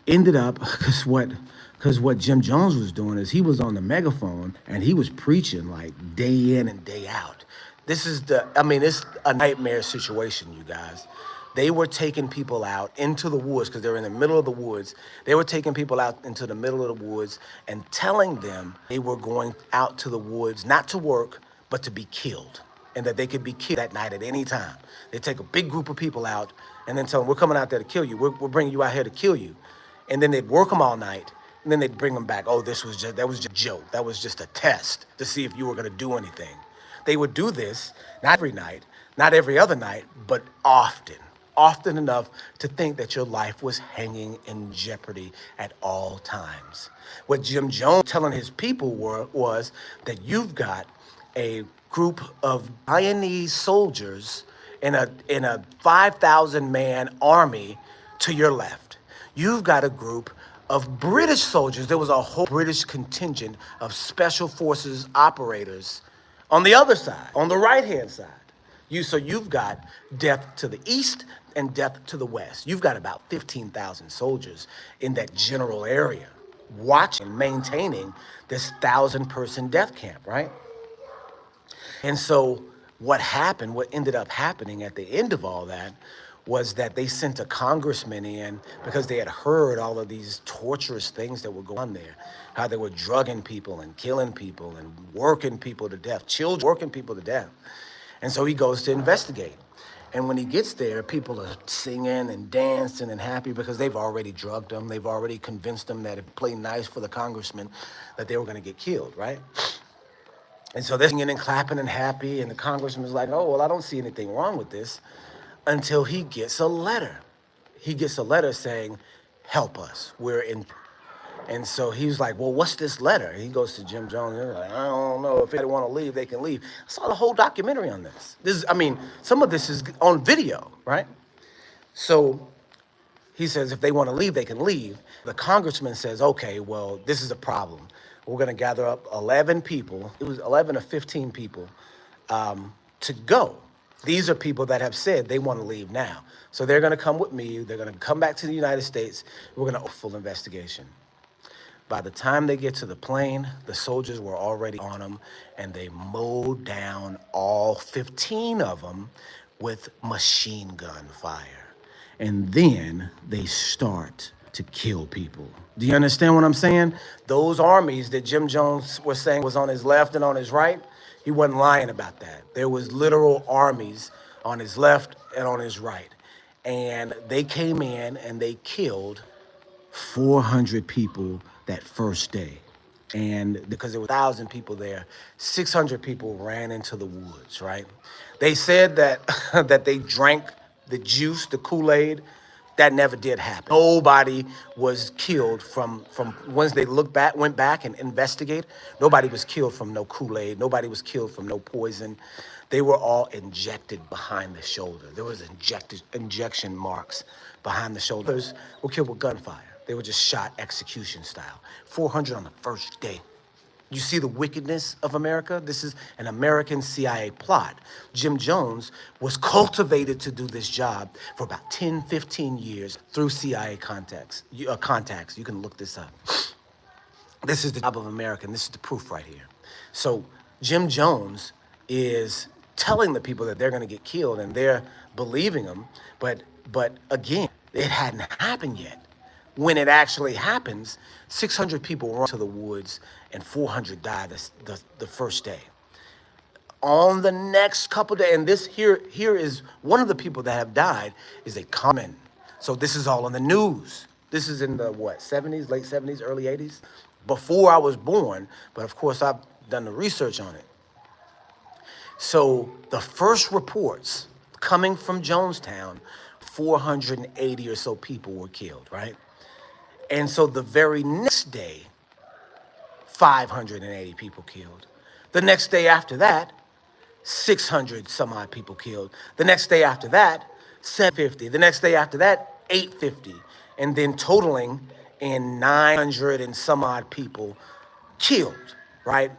ended up, because what Jim Jones was doing is he was on the megaphone and he was preaching like day in and day out. It's a nightmare situation, you guys. They were taking people out into the woods, because they're in the middle of the woods. They were taking people out into the middle of the woods and telling them they were going out to the woods, not to work, but to be killed, and that they could be killed that night at any time. They take a big group of people out and then tell them, we're coming out there to kill you. We're bringing you out here to kill you. And then they'd work them all night, and then they'd bring them back. Oh, that was just a joke. That was just a test to see if you were gonna do anything. They would do this, not every night, not every other night, but often enough to think that your life was hanging in jeopardy at all times. What Jim Jones telling his people was that you've got a group of Guyanese soldiers in a 5,000 man army to your left. You've got a group of British soldiers. There was a whole British contingent of special forces operators on the other side, on the right-hand side. So you've got death to the east and death to the west. You've got about 15,000 soldiers in that general area, watching, maintaining this 1,000-person death camp, right? And so what ended up happening at the end of all that was that they sent a congressman in, because they had heard all of these torturous things that were going on there, how they were drugging people and killing people and working people to death, children working people to death. And so he goes to investigate. And when he gets there, people are singing and dancing and happy because they've already drugged him. They've already convinced him that if he played nice for the congressman, that they were going to get killed, right? And so they're singing and clapping and happy. And the congressman's like, oh, well, I don't see anything wrong with this, until he gets a letter. He gets a letter saying, help us. We're in. And so he's like, well, what's this letter? He goes to Jim Jones. And he's like, I don't know. If they want to leave, they can leave. I saw the whole documentary on this. Some of this is on video, right? So he says, if they want to leave, they can leave. The congressman says, okay, well, this is a problem. We're going to gather up 11 people. It was 11 or 15 people to go. These are people that have said they want to leave now. So they're going to come with me. They're going to come back to the United States. We're going to do a full investigation. By the time they get to the plane, the soldiers were already on them, and they mowed down all 15 of them with machine gun fire. And then they start to kill people. Do you understand what I'm saying? Those armies that Jim Jones was saying was on his left and on his right, he wasn't lying about that. There was literal armies on his left and on his right. And they came in and they killed 400 people that first day. And because there were 1,000 people there, 600 people ran into the woods, right? They said that that they drank the juice, the Kool-Aid. That never did happen. Nobody was killed from once they went back and investigated. Nobody was killed from no Kool-Aid. Nobody was killed from no poison. They were all injected behind the shoulder. There was injection marks behind the shoulders. Were killed with gunfire. They were just shot execution style. 400 on the first day. You see the wickedness of America? This is an American CIA plot. Jim Jones was cultivated to do this job for about 10, 15 years through CIA contacts. You can look this up. This is the job of America, and this is the proof right here. So Jim Jones is telling the people that they're going to get killed, and they're believing him. But again, it hadn't happened yet. When it actually happens, 600 people run to the woods and 400 die the first day. On the next couple of days, and this here is one of the people that have died is a common. So this is all in the news. This is in the 70s, late 70s, early 80s, before I was born. But of course, I've done the research on it. So the first reports coming from Jonestown, 480 or so people were killed, right? And so the very next day, 580 people killed. The next day after that, 600 some odd people killed. The next day after that, 750. The next day after that, 850. And then totaling in 900 and some odd people killed, right?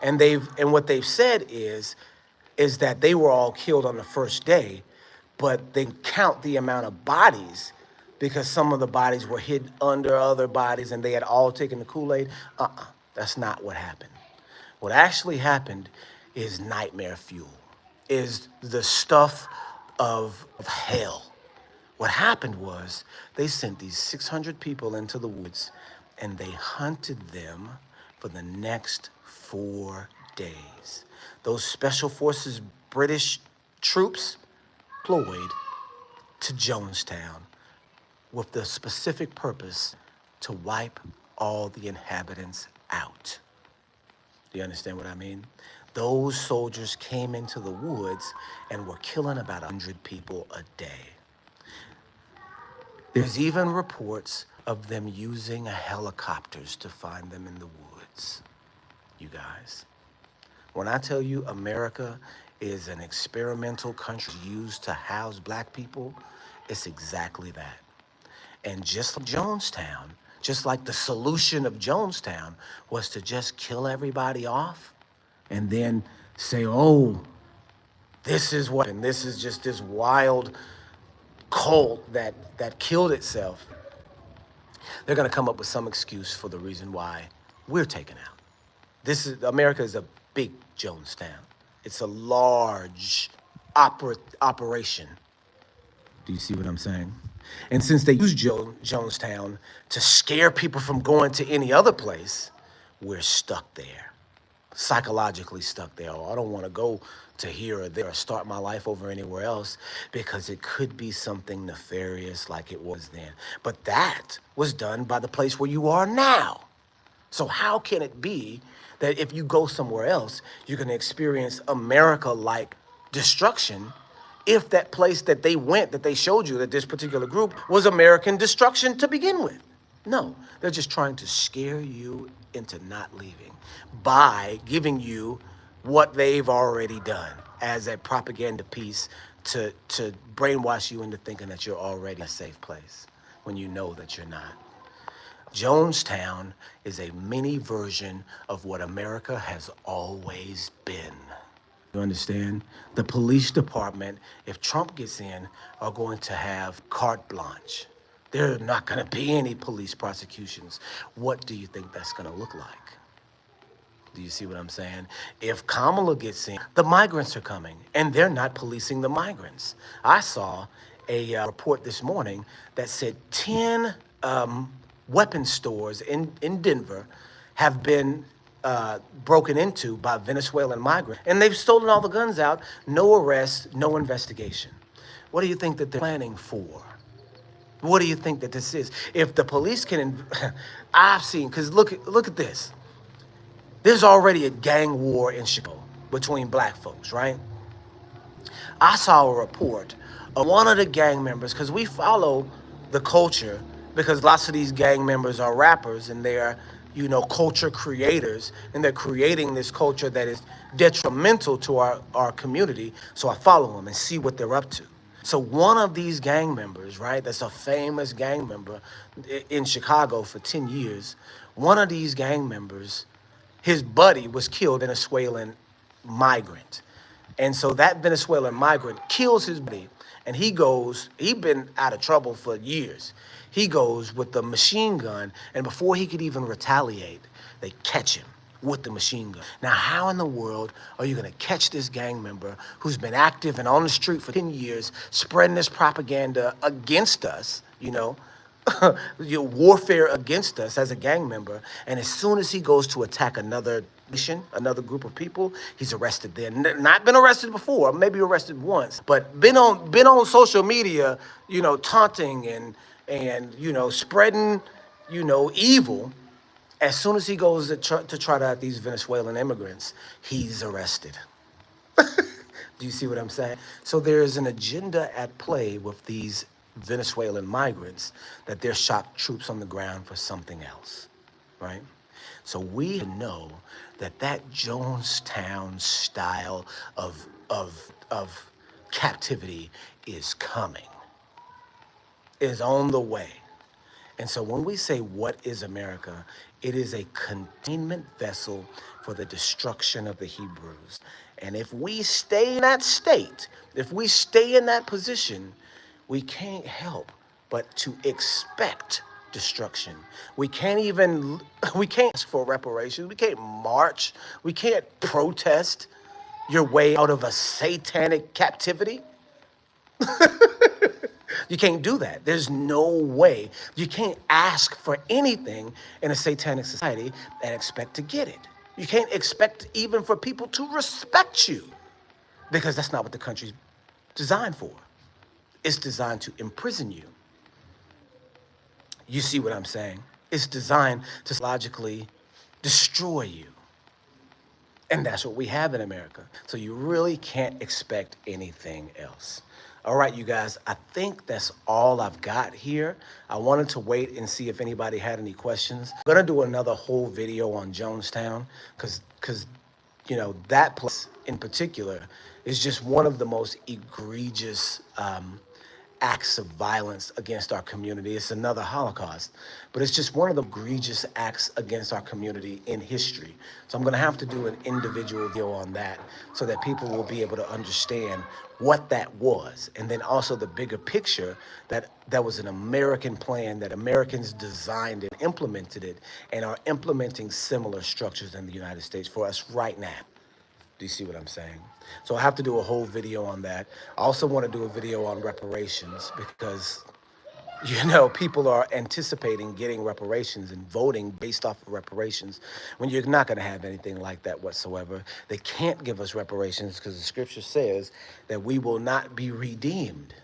And what they've said is that they were all killed on the first day, but they count the amount of bodies because some of the bodies were hidden under other bodies and they had all taken the Kool-Aid. That's not what happened. What actually happened is nightmare fuel, is the stuff of hell. What happened was they sent these 600 people into the woods and they hunted them for the next 4 days. Those Special Forces British troops deployed to Jonestown with the specific purpose to wipe all the inhabitants out. Do you understand what I mean? Those soldiers came into the woods and were killing about 100 people a day. There's even reports of them using helicopters to find them in the woods. You guys, when I tell you America is an experimental country used to house black people, it's exactly that. And just like Jonestown, just like the solution of Jonestown was to just kill everybody off and then say, oh, this is what, and this is just this wild cult that killed itself. They're gonna come up with some excuse for the reason why we're taken out. America is a big Jonestown. It's a large operation. Do you see what I'm saying? And since they use Jonestown to scare people from going to any other place, we're stuck there. psychologically stuck there. Or I don't want to go to here or there or start my life over anywhere else because it could be something nefarious like it was then. But that was done by the place where you are now. So how can it be that if you go somewhere else, you're going to experience America-like destruction if that place that they went, that they showed you, that this particular group was American destruction to begin with? No, they're just trying to scare you into not leaving by giving you what they've already done as a propaganda piece to brainwash you into thinking that you're already in a safe place when you know that you're not. Jonestown is a mini version of what America has always been. You understand? The police department, if Trump gets in, are going to have carte blanche. There are not going to be any police prosecutions. What do you think that's going to look like? Do you see what I'm saying? If Kamala gets in, the migrants are coming, and they're not policing the migrants. I saw a report this morning that said 10 weapons stores in Denver have been broken into by Venezuelan migrants, and they've stolen all the guns out. No arrest, no investigation. What do you think that they're planning for? What do you think that this is? If the police can, I've seen, because look at this. There's already a gang war in Chicago between black folks, right? I saw a report of one of the gang members, because we follow the culture, because lots of these gang members are rappers and they're, culture creators, and they're creating this culture that is detrimental to our community. So I follow them and see what they're up to. So one of these gang members, right, that's a famous gang member in Chicago for 10 years, one of these gang members, his buddy was killed, a Venezuelan migrant. And so that Venezuelan migrant kills his buddy, and he'd been out of trouble for years. He goes with the machine gun, and before he could even retaliate, they catch him with the machine gun. Now, how in the world are you gonna catch this gang member who's been active and on the street for 10 years, spreading this propaganda against us, your warfare against us as a gang member, and as soon as he goes to attack another nation, another group of people, he's arrested there. Not been arrested before, maybe arrested once, but been on social media, taunting and spreading, evil. As soon as he goes to try to out these Venezuelan immigrants, he's arrested. Do you see what I'm saying? So there is an agenda at play with these Venezuelan migrants, that they're shock troops on the ground for something else, right? So we know that Jonestown style of captivity is coming, is on the way. And so when we say, what is America? It is a containment vessel for the destruction of the Hebrews. And if we stay in that state, if we stay in that position, we can't help but to expect destruction. We can't ask for reparations. We can't march. We can't protest your way out of a satanic captivity. You can't do that. There's no way. You can't ask for anything in a satanic society and expect to get it. You can't expect even for people to respect you, because that's not what the country's designed for. It's designed to imprison you. You see what I'm saying? It's designed to logically destroy you. And that's what we have in America. So you really can't expect anything else. All right, you guys, I think that's all I've got here. I wanted to wait and see if anybody had any questions. I'm gonna do another whole video on Jonestown, because that place in particular is just one of the most egregious acts of violence against our community. It's another Holocaust, but it's just one of the egregious acts against our community in history. So I'm gonna have to do an individual video on that so that people will be able to understand what that was. And then also the bigger picture, that was an American plan, that Americans designed and implemented it, and are implementing similar structures in the United States for us right now. Do you see what I'm saying? So I have to do a whole video on that. I also want to do a video on reparations, because You know, people are anticipating getting reparations and voting based off of reparations when you're not going to have anything like that whatsoever. They can't give us reparations because the scripture says that we will not be redeemed.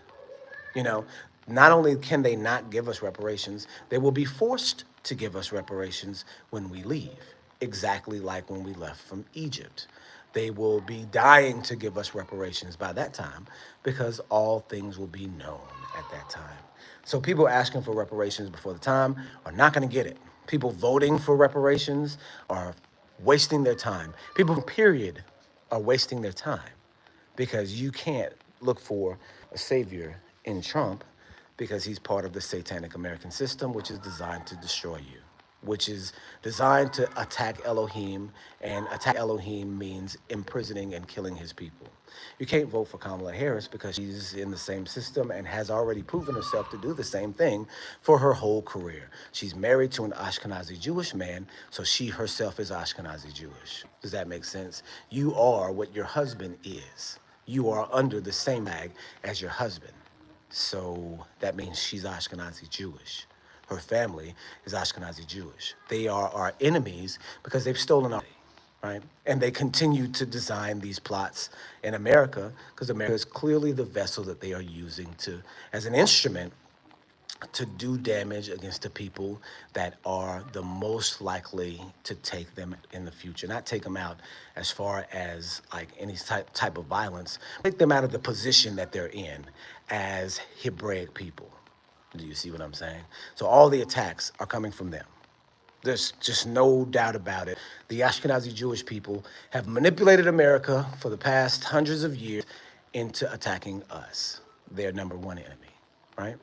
You know, not only can they not give us reparations, they will be forced to give us reparations when we leave, exactly like when we left from Egypt. They will be dying to give us reparations by that time because all things will be known at that time. So people asking for reparations before the time are not going to get it. People voting for reparations are wasting their time. People, period, are wasting their time because you can't look for a savior in Trump because he's part of the satanic American system, which is designed to destroy you, which is designed to attack Elohim, and attack Elohim means imprisoning and killing his people. You can't vote for Kamala Harris because she's in the same system and has already proven herself to do the same thing for her whole career. She's married to an Ashkenazi Jewish man, so she herself is Ashkenazi Jewish. Does that make sense? You are what your husband is. You are under the same bag as your husband. So that means she's Ashkenazi Jewish. Her family is Ashkenazi Jewish. They are our enemies because they've stolen our, right? And they continue to design these plots in America because America is clearly the vessel that they are using to, as an instrument to do damage against the people that are the most likely to take them in the future. Not take them out as far as like any type of violence, take them out of the position that they're in as Hebraic people. Do you see what I'm saying? So all the attacks are coming from them. There's just no doubt about it. The Ashkenazi Jewish people have manipulated America for the past hundreds of years into attacking us, their number one enemy, right?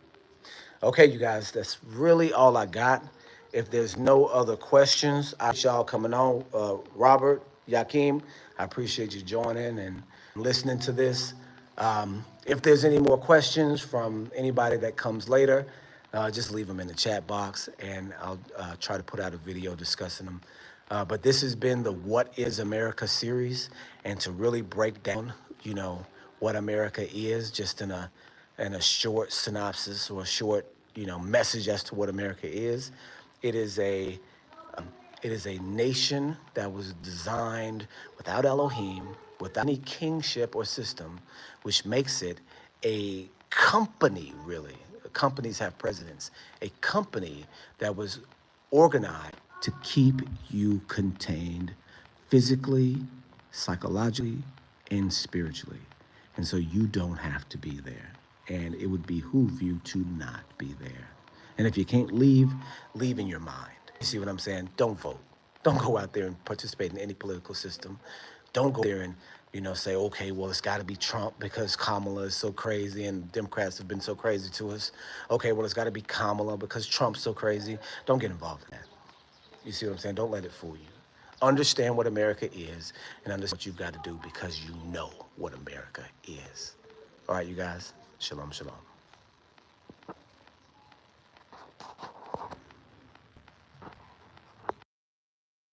Okay, you guys, that's really all I got. If there's no other questions, I appreciate y'all coming on. Robert, Yakim, I appreciate you joining and listening to this. If there's any more questions from anybody that comes later, just leave them in the chat box and I'll try to put out a video discussing them. But this has been the What is America series, and to really break down, you know, what America is, just in a short synopsis or a short, you know, message as to what America is. It is a nation that was designed without Elohim, without any kingship or system, which makes it a company, really. Companies have presidents. A company that was organized to keep you contained physically, psychologically, and spiritually. And so you don't have to be there. And it would behoove you to not be there. And if you can't leave, leave in your mind. You see what I'm saying? Don't vote. Don't go out there and participate in any political system. Don't go there and, you know, say, okay, well, it's got to be Trump because Kamala is so crazy and Democrats have been so crazy to us. Okay, well, it's got to be Kamala because Trump's so crazy. Don't get involved in that. You see what I'm saying? Don't let it fool you. Understand what America is and understand what you've got to do because you know what America is. All right, you guys. Shalom, shalom.